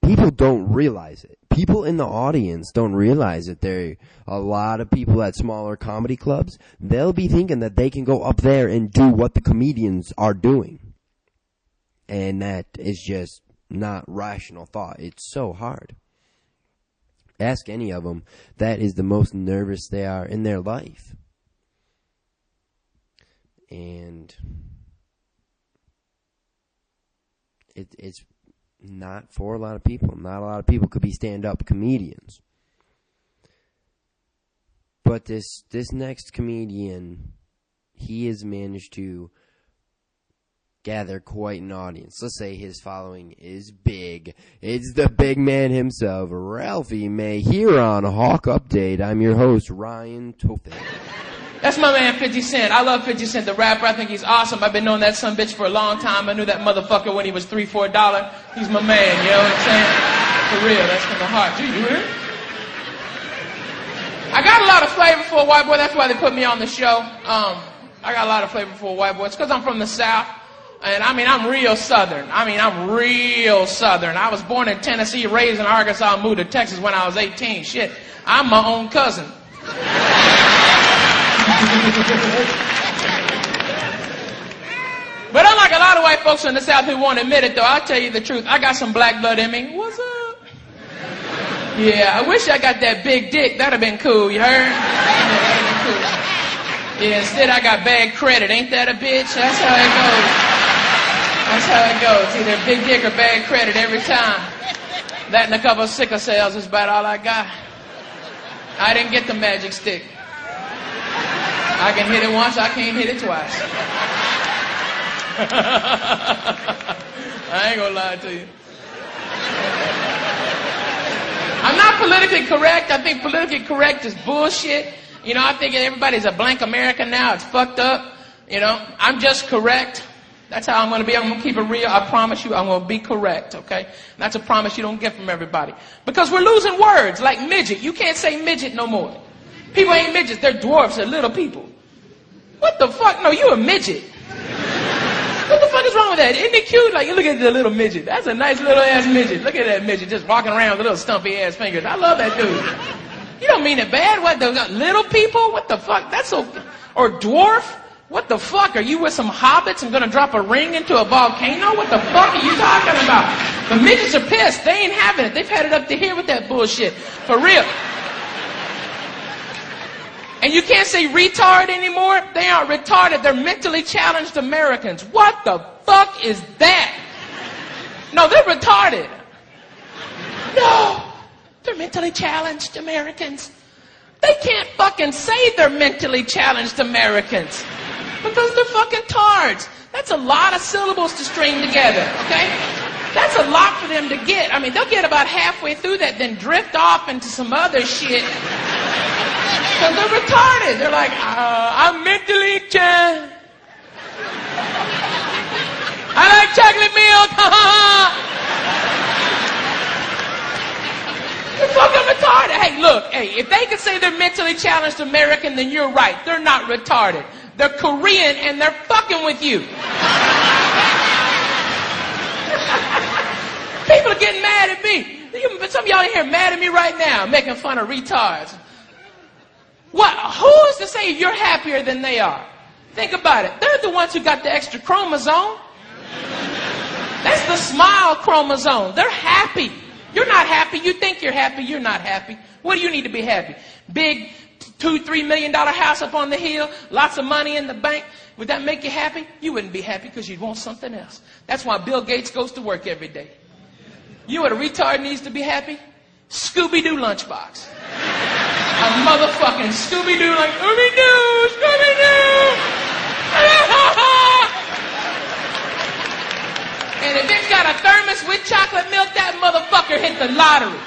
people don't realize it. People in the audience don't realize that there are a lot of people at smaller comedy clubs. They'll be thinking that they can go up there and do what the comedians are doing. And that is just not rational thought. It's so hard. Ask any of them. That is the most nervous they are in their life. And it's not for a lot of people. Not a lot of people could be stand-up comedians. But this next comedian, he has managed to gather quite an audience. Let's say his following is big. It's the big man himself, Ralphie May, here on Hawk Update. I'm your host, Ryan Tofel. That's my man 50 Cent. I love 50 Cent, the rapper. I think he's awesome. I've been knowing that son bitch for a long time. I knew that motherfucker when he was $3, $4. He's my man, you know what I'm saying? For real, that's from the heart. Do you hear it? I got a lot of flavor for a white boy. That's why they put me on the show. I got a lot of flavor for a white boy. It's because I'm from the South. And I'm real Southern. I'm real Southern. I was born in Tennessee, raised in Arkansas, moved to Texas when I was 18. Shit, I'm my own cousin. But unlike a lot of white folks in the South who won't admit it, though, I'll tell you the truth. I got some black blood in me. What's up? Yeah, I wish I got that big dick. That'd have been cool, you heard? Yeah, that'd have been cool. Yeah, instead I got bad credit. Ain't that a bitch? That's how it goes. That's how it goes. Either big dick or bad credit every time. That and a couple of sickle cells is about all I got. I didn't get the magic stick. I can hit it once, I can't hit it twice. I ain't gonna lie to you. I'm not politically correct. I think politically correct is bullshit. You know, I think everybody's a blank American now. It's fucked up. You know, I'm just correct. That's how I'm going to be. I'm going to keep it real. I promise you I'm going to be correct, okay? And that's a promise you don't get from everybody. Because we're losing words like midget. You can't say midget no more. People ain't midgets. They're dwarfs. They're little people. What the fuck? No, you a midget. What the fuck is wrong with that? Isn't it cute? Like, you look at the little midget. That's a nice little ass midget. Look at that midget just walking around with little stumpy ass fingers. I love that dude. You don't mean it bad. What, the little people? What the fuck? That's so... Or dwarf? What the fuck? Are you with some hobbits and gonna drop a ring into a volcano? What the fuck are you talking about? The midgets are pissed. They ain't having it. They've had it up to here with that bullshit. For real. And you can't say retard anymore. They aren't retarded. They're mentally challenged Americans. What the fuck is that? No, they're retarded. No, they're mentally challenged Americans. They can't fucking say they're mentally challenged Americans. Because they're fucking tards. That's a lot of syllables to string together, okay? That's a lot for them to get. I mean, they'll get about halfway through that, then drift off into some other shit. Because they're retarded. They're like, I'm mentally challenged. I like chocolate milk. You're fucking retarded. Hey, look, if they can say they're mentally challenged American, then you're right. They're not retarded. They're Korean and they're fucking with you. People are getting mad at me. Some of y'all in here mad at me right now, making fun of retards. What? Who is to say you're happier than they are? Think about it. They're the ones who got the extra chromosome. That's the smile chromosome. They're happy. You're not happy. You think you're happy. You're not happy. What do you need to be happy? Big $2-3 million house up on the hill, lots of money in the bank. Would that make you happy? You wouldn't be happy because you'd want something else. That's why Bill Gates goes to work every day. You know what a retard needs to be happy? Scooby-Doo lunchbox. A motherfucking Scooby-Doo like, Scooby-Doo, Scooby-Doo. And if it's got a thermos with chocolate milk, that motherfucker hit the lottery.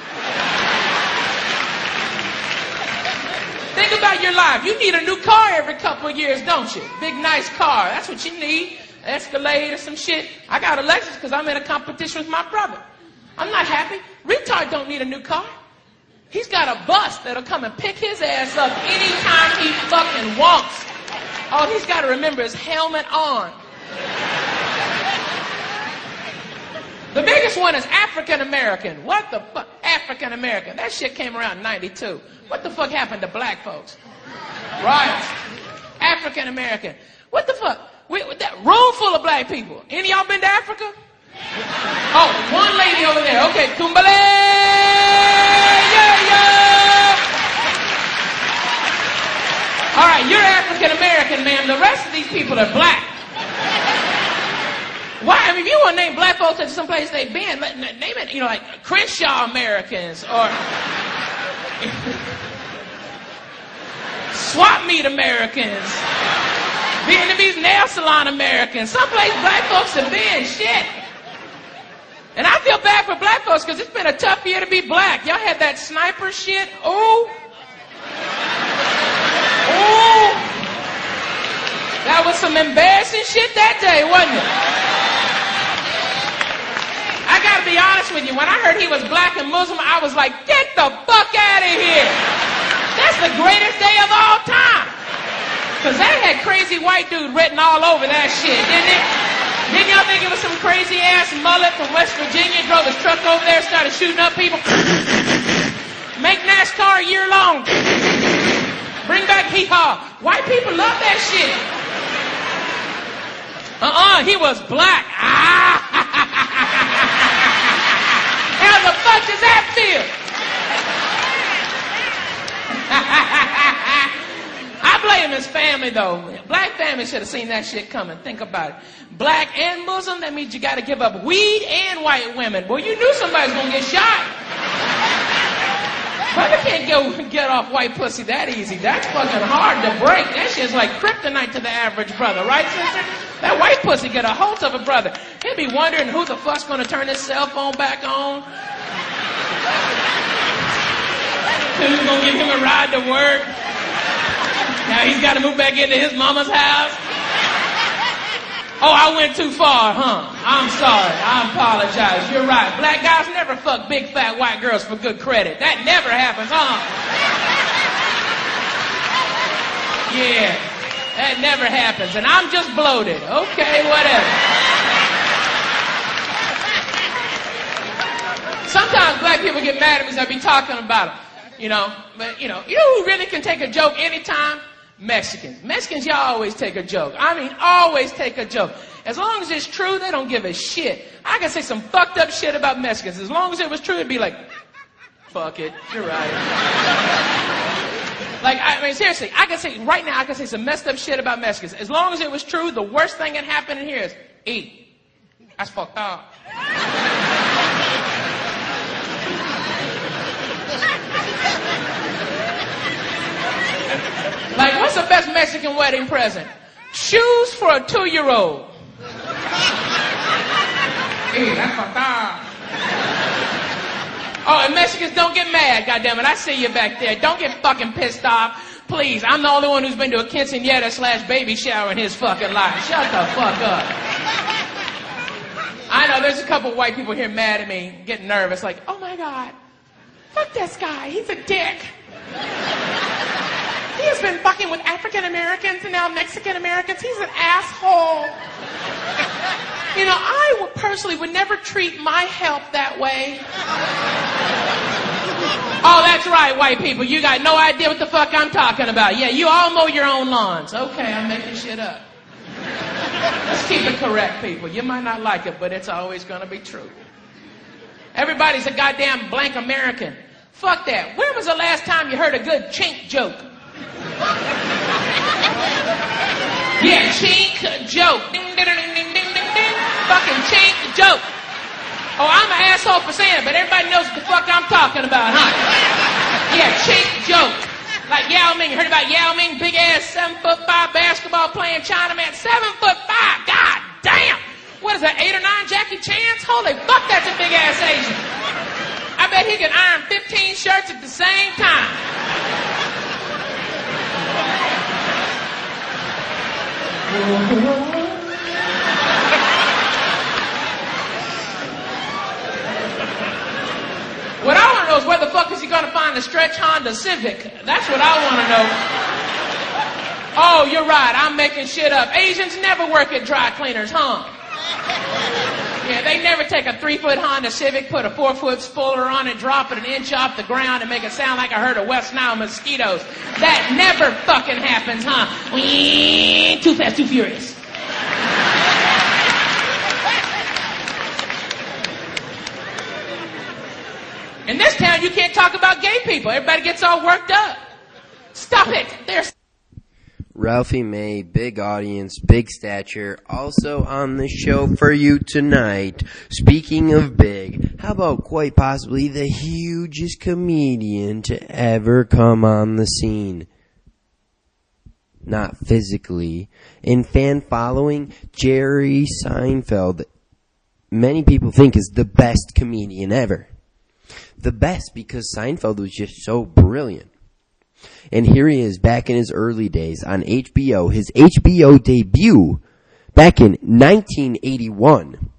Think about your life. You need a new car every couple of years, don't you? Big, nice car. That's what you need. An Escalade or some shit. I got a Lexus because I'm in a competition with my brother. I'm not happy. Retard don't need a new car. He's got a bus that'll come and pick his ass up anytime he fucking wants. All he's got to remember is helmet on. The biggest one is African American. What the fuck? African American. That shit came around in 92. What the fuck happened to black folks? Right. African American. What the fuck? That room full of black people. Any of y'all been to Africa? Oh, one lady over there. Okay, Kumbale! Yeah, yeah! All right, you're African American, ma'am. The rest of these people are black. Why? I mean, if you want to name black folks at some place they've been, name it, like Crenshaw Americans or Swap Meet Americans, Vietnamese nail salon Americans. Someplace black folks have been. Shit. And I feel bad for black folks because it's been a tough year to be black. Y'all had that sniper shit. Ooh. Ooh. That was some embarrassing shit that day, wasn't it? I gotta be honest with you. When I heard he was black and Muslim, I was like, get the fuck out of here. That's the greatest day of all time. Because they had crazy white dude written all over that shit, didn't it? Didn't y'all think it was some crazy ass mullet from West Virginia, drove his truck over there, started shooting up people? Make NASCAR a year long. Bring back hee-haw. White people love that shit. He was black. How the fuck does that feel? I blame his family, though. Black family should have seen that shit coming. Think about it. Black and Muslim, that means you got to give up weed and white women. Boy, you knew somebody's going to get shot. Brother can't get off white pussy that easy. That's fucking hard to break. That shit's like kryptonite to the average brother, right, sister? That white pussy get a hold of a brother. He'll be wondering who the fuck's going to turn his cell phone back on. Who's going to give him a ride to work? Now he's got to move back into his mama's house. Oh, I went too far, huh? I'm sorry. I apologize. You're right. Black guys never fuck big fat white girls for good credit. That never happens, huh? Yeah, that never happens. And I'm just bloated. Okay, whatever. Sometimes black people get mad at me because I be talking about them. You know, but you know who really can take a joke anytime? Mexicans. Mexicans, y'all always take a joke. I mean, always take a joke. As long as it's true, they don't give a shit. I can say some fucked up shit about Mexicans. As long as it was true, it'd be like, fuck it, you're right. Like, I mean, seriously, I can say, right now, I can say some messed up shit about Mexicans. As long as it was true, the worst thing that happened in here is, eat. That's fucked up. Like, what's the best Mexican wedding present? Shoes for a 2-year-old. Hey, that's fucked up. Oh, and Mexicans don't get mad, goddammit. I see you back there. Don't get fucking pissed off. Please, I'm the only one who's been to a quinceañera/baby shower in his fucking life. Shut the fuck up. I know there's a couple white people here mad at me, getting nervous, like, oh my God, fuck this guy, he's a dick. He has been fucking with African Americans and now Mexican Americans. He's an asshole. You know, I personally would never treat my help that way. Oh, that's right, white people. You got no idea what the fuck I'm talking about. Yeah, you all mow your own lawns. Okay, I'm making shit up. Let's keep it correct, people. You might not like it, but it's always going to be true. Everybody's a goddamn blank American. Fuck that. When was the last time you heard a good chink joke? Yeah, chink joke. Ding, ding, ding, ding, ding, ding, ding. Fucking chink joke. Oh, I'm an asshole for saying it, but everybody knows what the fuck I'm talking about, huh? Yeah, chink joke. Like Yao Ming. Heard about Yao Ming? Big ass 7'5" basketball playing Chinaman. 7'5". God damn. What is that, 8 or 9 Jackie Chans? Holy fuck, that's a big ass Asian. I bet he can iron 15 shirts at the same time. What I want to know is where the fuck is he going to find a stretch Honda Civic? That's what I want to know. Oh, you're right. I'm making shit up. Asians never work at dry cleaners, huh? Yeah, they never take a 3-foot Honda Civic, put a 4-foot spoiler on it, drop it an inch off the ground, and make it sound like a herd of West Nile mosquitoes. That never fucking happens, huh? Too fast, too furious. In this town, you can't talk about gay people. Everybody gets all worked up. Stop it. They're... Ralphie May, big audience, big stature, also on the show for you tonight. Speaking of big, how about quite possibly the hugest comedian to ever come on the scene? not physically. In fan following, Jerry Seinfeld, many people think is the best comedian ever. The best because Seinfeld was just so brilliant. And here he is back in his early days on HBO, his HBO debut back in 1981.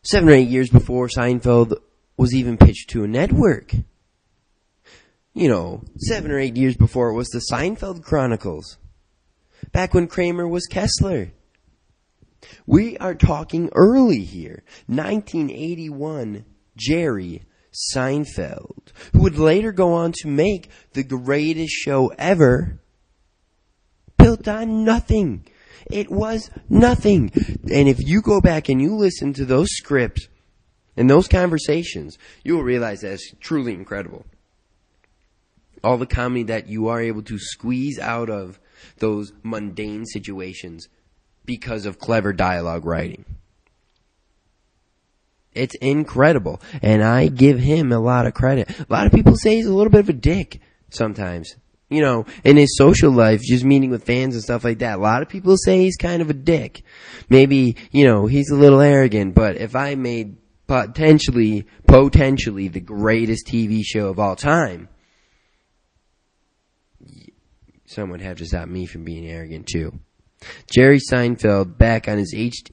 7 or 8 years before Seinfeld was even pitched to a network. 7 or 8 years before it was the Seinfeld Chronicles. Back when Kramer was Kessler. We are talking early here. 1981, Jerry Seinfeld, who would later go on to make the greatest show ever, built on nothing. It was nothing. And if you go back and you listen to those scripts and those conversations, you will realize that it's truly incredible. All the comedy that you are able to squeeze out of those mundane situations because of clever dialogue writing. It's incredible. And I give him a lot of credit. A lot of people say he's a little bit of a dick sometimes. In his social life, just meeting with fans and stuff like that. A lot of people say he's kind of a dick. Maybe, he's a little arrogant. But if I made potentially the greatest TV show of all time, someone would have to stop me from being arrogant too. Jerry Seinfeld back on his HD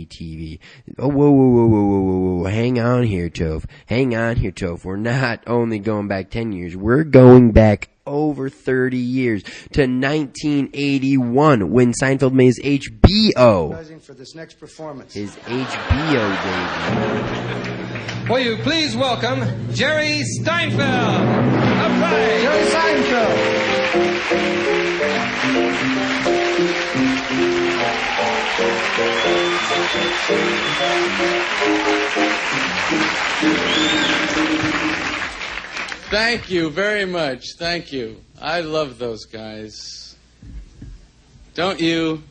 TV. Oh, whoa. Hang on here, Toph. We're not only going back 10 years. We're going back over 30 years to 1981 when Seinfeld made his HBO. For this next performance. His HBO debut. Will you please welcome Jerry Seinfeld? All right. Jerry Seinfeld. Thank you very much. Thank you. I love those guys. Don't you?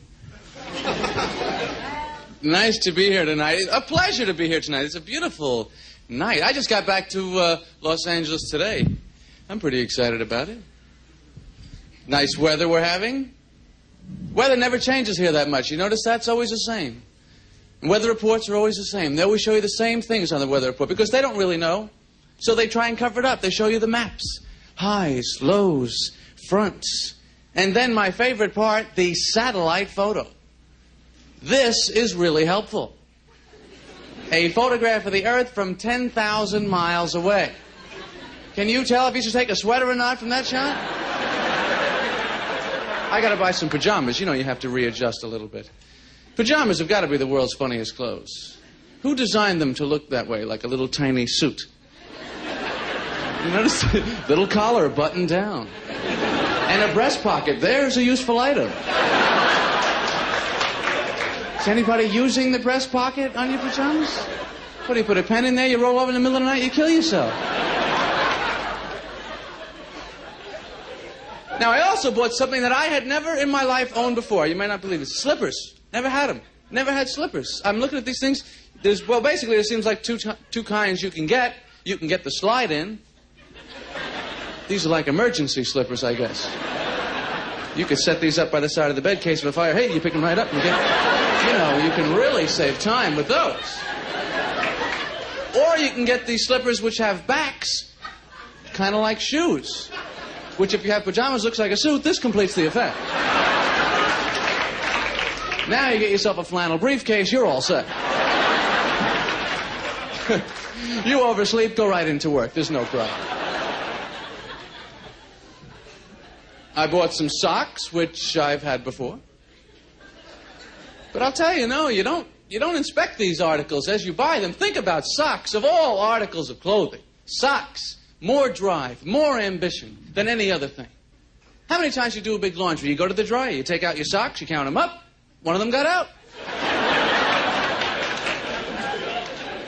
Nice to be here tonight. A pleasure to be here tonight. It's a beautiful night. I just got back to Los Angeles today. I'm pretty excited about it. Nice weather we're having. Weather never changes here that much. You notice that's always the same. And weather reports are always the same. They always show you the same things on the weather report because they don't really know. So they try and cover it up. They show you the maps. Highs, lows, fronts. And then my favorite part, the satellite photo. This is really helpful. A photograph of the Earth from 10,000 miles away. Can you tell if you should take a sweater or not from that shot? I got to buy some pajamas. You have to readjust a little bit. Pajamas have got to be the world's funniest clothes. Who designed them to look that way, like a little tiny suit? You notice the little collar buttoned down. And a breast pocket. There's a useful item. Is anybody using the breast pocket on your pajamas? What do you put a pen in there, you roll over in the middle of the night, you kill yourself? Now, I also bought something that I had never in my life owned before. You may not believe it. Slippers. Never had them. Never had slippers. I'm looking at these things. Basically, there seems like two kinds you can get. You can get the slide in. These are like emergency slippers, I guess. You could set these up by the side of the bed, case of a fire. Hey, you pick them right up and get, you can really save time with those. Or you can get these slippers which have backs, kind of like shoes. Which, if you have pajamas, looks like a suit. This completes the effect. Now you get yourself a flannel briefcase, you're all set. You oversleep, go right into work. There's no problem. I bought some socks, which I've had before. But I'll tell you, no, you don't inspect these articles as you buy them. Think about socks of all articles of clothing. Socks. More drive, more ambition than any other thing. How many times you do a big laundry? You go to the dryer, you take out your socks, you count them up. One of them got out.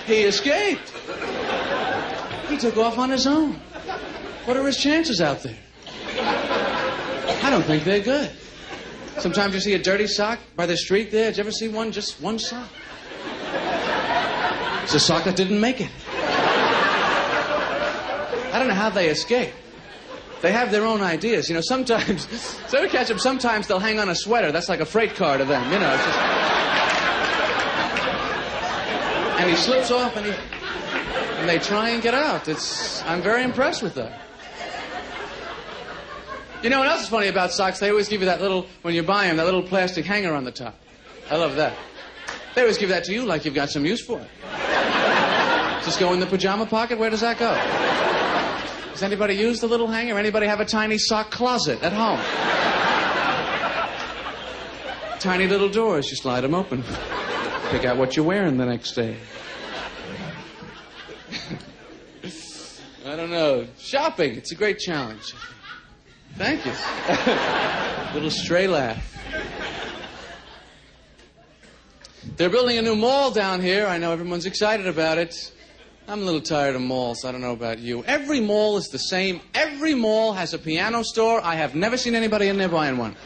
He escaped. He took off on his own. What are his chances out there? I don't think they're good. Sometimes you see a dirty sock by the street there. Did you ever see one? Just one sock. It's a sock that didn't make it. I don't know how they escape. They have their own ideas. You know, sometimes, so we catch them, sometimes they'll hang on a sweater. That's like a freight car to them, you know. It's just... And he slips off and they try and get out. I'm very impressed with that. You know what else is funny about socks? They always give you that little, when you buy them, that little plastic hanger on the top. I love that. They always give that to you like you've got some use for it. Just go in the pajama pocket? Where does that go? Does anybody use the little hanger? Anybody have a tiny sock closet at home? Tiny little doors. You slide them open. Pick out what you're wearing the next day. I don't know. Shopping. It's a great challenge. Thank you. Little stray laugh. They're building a new mall down here. I know everyone's excited about it. I'm a little tired of malls. I don't know about you. Every mall is the same. Every mall has a piano store. I have never seen anybody in there buying one.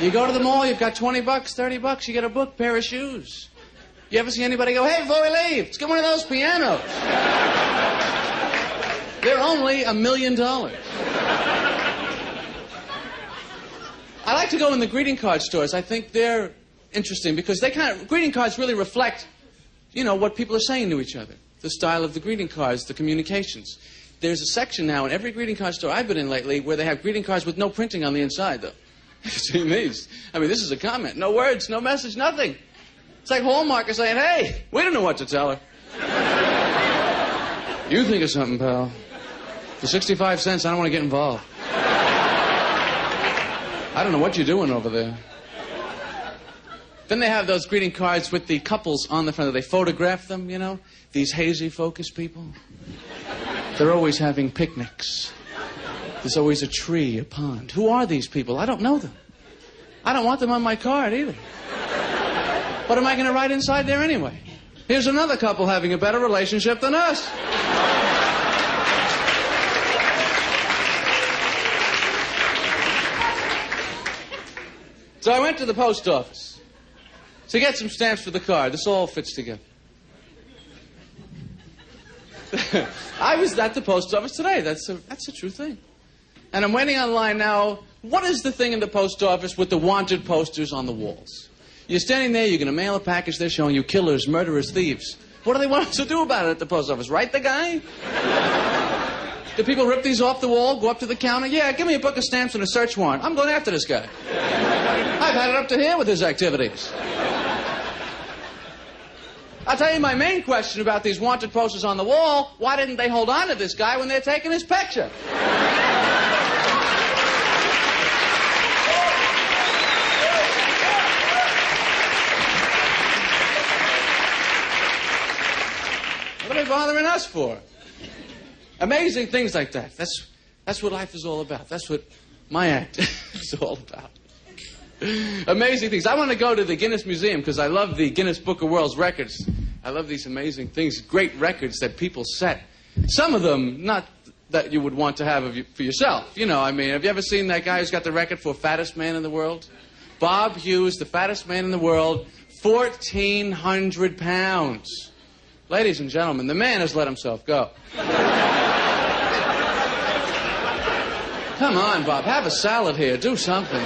You go to the mall, you've got $20, $30, you get a book, pair of shoes. You ever see anybody go, hey, before we leave, let's get one of those pianos. They're only $1 million. I like to go in the greeting card stores. I think they're interesting because greeting cards really reflect, you know, what people are saying to each other. The style of the greeting cards, the communications. There's a section now in every greeting card store I've been in lately where they have greeting cards with no printing on the inside, though. You've seen these. I mean, this is a comment. No words, no message, nothing. It's like Hallmark is saying, hey, we don't know what to tell her. You think of something, pal. For 65 cents, I don't want to get involved. I don't know what you're doing over there. Then they have those greeting cards with the couples on the front. They photograph them, you know? These hazy focus people. They're always having picnics. There's always a tree, a pond. Who are these people? I don't know them. I don't want them on my card either. What am I going to write inside there anyway? Here's another couple having a better relationship than us. So I went to the post office to get some stamps for the card. This all fits together. I was at the post office today. That's a true thing. And I'm waiting online now. What is the thing in the post office with the wanted posters on the walls? You're standing there, you're going to mail a package, they're showing you killers, murderers, thieves. What do they want us to do about it at the post office? Write the guy? Do people rip these off the wall, go up to the counter? Yeah, give me a book of stamps and a search warrant. I'm going after this guy. I've had it up to here with his activities. I'll tell you my main question about these wanted posters on the wall. Why didn't they hold on to this guy when they're taking his picture? What are they bothering us for? Amazing things like that. That's what life is all about. That's what my act is all about. Amazing things. I want to go to the Guinness Museum because I love the Guinness Book of World Records. I love these amazing things, great records that people set. Some of them, not that you would want to have for yourself. You know, I mean, have you ever seen that guy who's got the record for fattest man in the world? Bob Hughes, the fattest man in the world, 1,400 pounds. Ladies and gentlemen, the man has let himself go. Come on, Bob, have a salad here. Do something.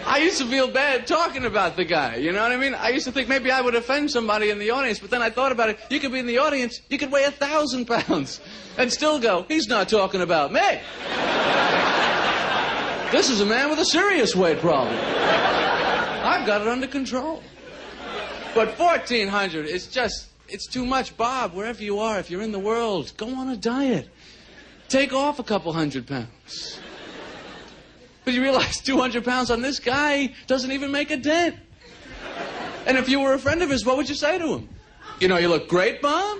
I used to feel bad talking about the guy, you know what I mean? I used to think maybe I would offend somebody in the audience, but then I thought about it. You could be in the audience, you could weigh 1,000 pounds and still go, he's not talking about me. This is a man with a serious weight problem. I've got it under control. But 1,400 is just, it's too much. Bob, wherever you are, if you're in the world, go on a diet. Take off a couple 100 pounds. But you realize 200 pounds on this guy doesn't even make a dent. And if you were a friend of his, what would you say to him? You know, you look great, Bob.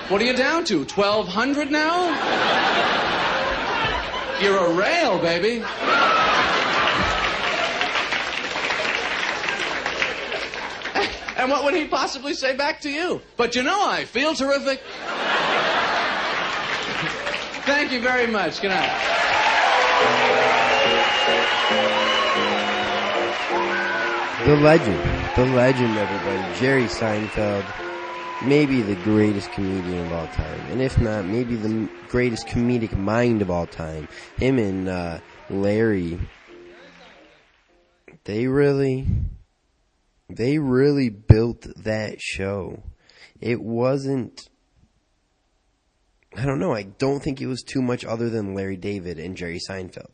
What are you down to, 1,200 now? You're a rail, baby. And what would he possibly say back to you? But you know, I feel terrific. Thank you very much. Good night. The legend, everybody, Jerry Seinfeld. maybe the greatest comedian of all time. And if not, maybe the greatest comedic mind of all time. Him and Larry, they really built that show. It wasn't, I don't know, I don't think it was too much other than Larry David and Jerry Seinfeld.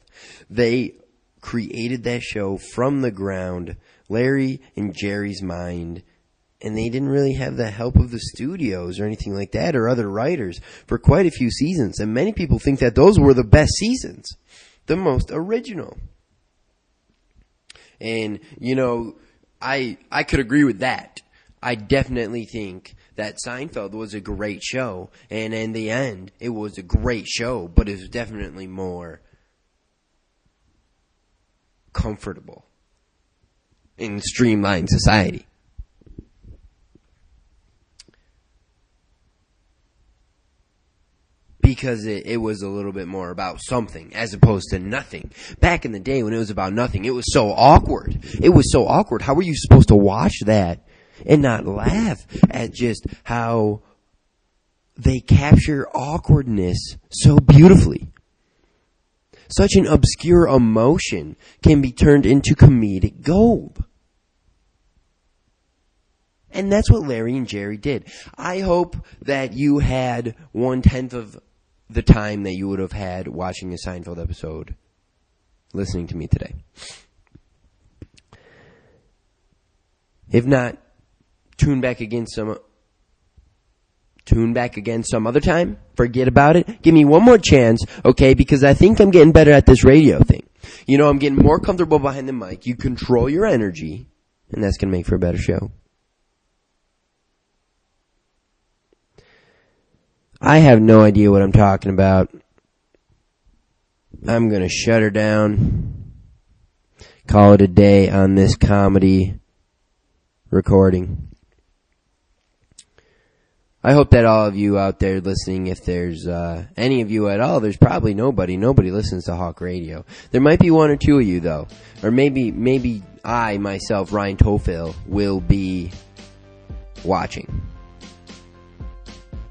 They created that show from the ground, Larry and Jerry's mind, and they didn't really have the help of the studios or anything like that or other writers for quite a few seasons. And many people think that those were the best seasons, the most original. And, you know, I could agree with that. I definitely think that Seinfeld was a great show, and in the end, it was a great show, but it was definitely more comfortable in streamlined society. Because it was a little bit more about something as opposed to nothing. Back in the day when it was about nothing, it was so awkward. It was so awkward. How were you supposed to watch that and not laugh at just how they capture awkwardness so beautifully? Such an obscure emotion can be turned into comedic gold. And that's what Larry and Jerry did. I hope that you had 1/10 of the time that you would have had watching a Seinfeld episode listening to me today. If not, tune back again some other time. Forget about it. Give me one more chance, okay? Because I think I'm getting better at this radio thing. You know, I'm getting more comfortable behind the mic. You control your energy, and that's going to make for a better show. I have no idea what I'm talking about. I'm going to shut her down. Call it a day on this comedy recording. I hope that all of you out there listening, if there's any of you at all, there's probably nobody. Nobody listens to Hawk Radio. There might be one or two of you, though. Or maybe I, myself, Ryan Tofil, will be watching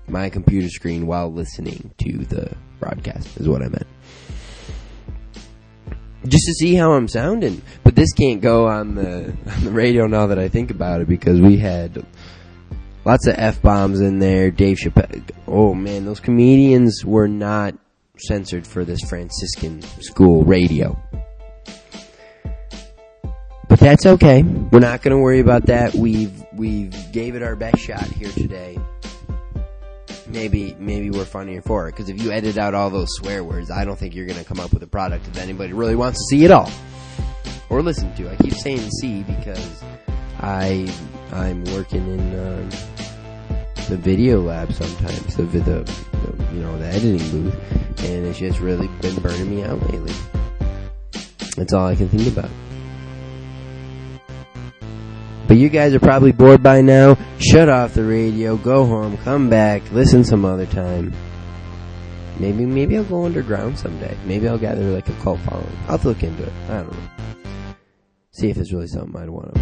my computer screen while listening to the broadcast, is what I meant. Just to see how I'm sounding. But this can't go on the radio now that I think about it, because we had lots of F-bombs in there. Dave Chappelle. Oh, man, those comedians were not censored for this Franciscan school radio. But that's okay. We're not going to worry about that. We've gave it our best shot here today. Maybe we're funnier for it, because if you edit out all those swear words, I don't think you're going to come up with a product that anybody really wants to see at all or listen to. I keep saying see because I'm working in the video lab sometimes, the editing booth, and it's just really been burning me out lately. That's all I can think about. But you guys are probably bored by now. Shut off the radio, go home, come back, listen some other time. Maybe I'll go underground someday. Maybe I'll gather like a cult following. I'll have to look into it. I don't know. See if it's really something I'd want to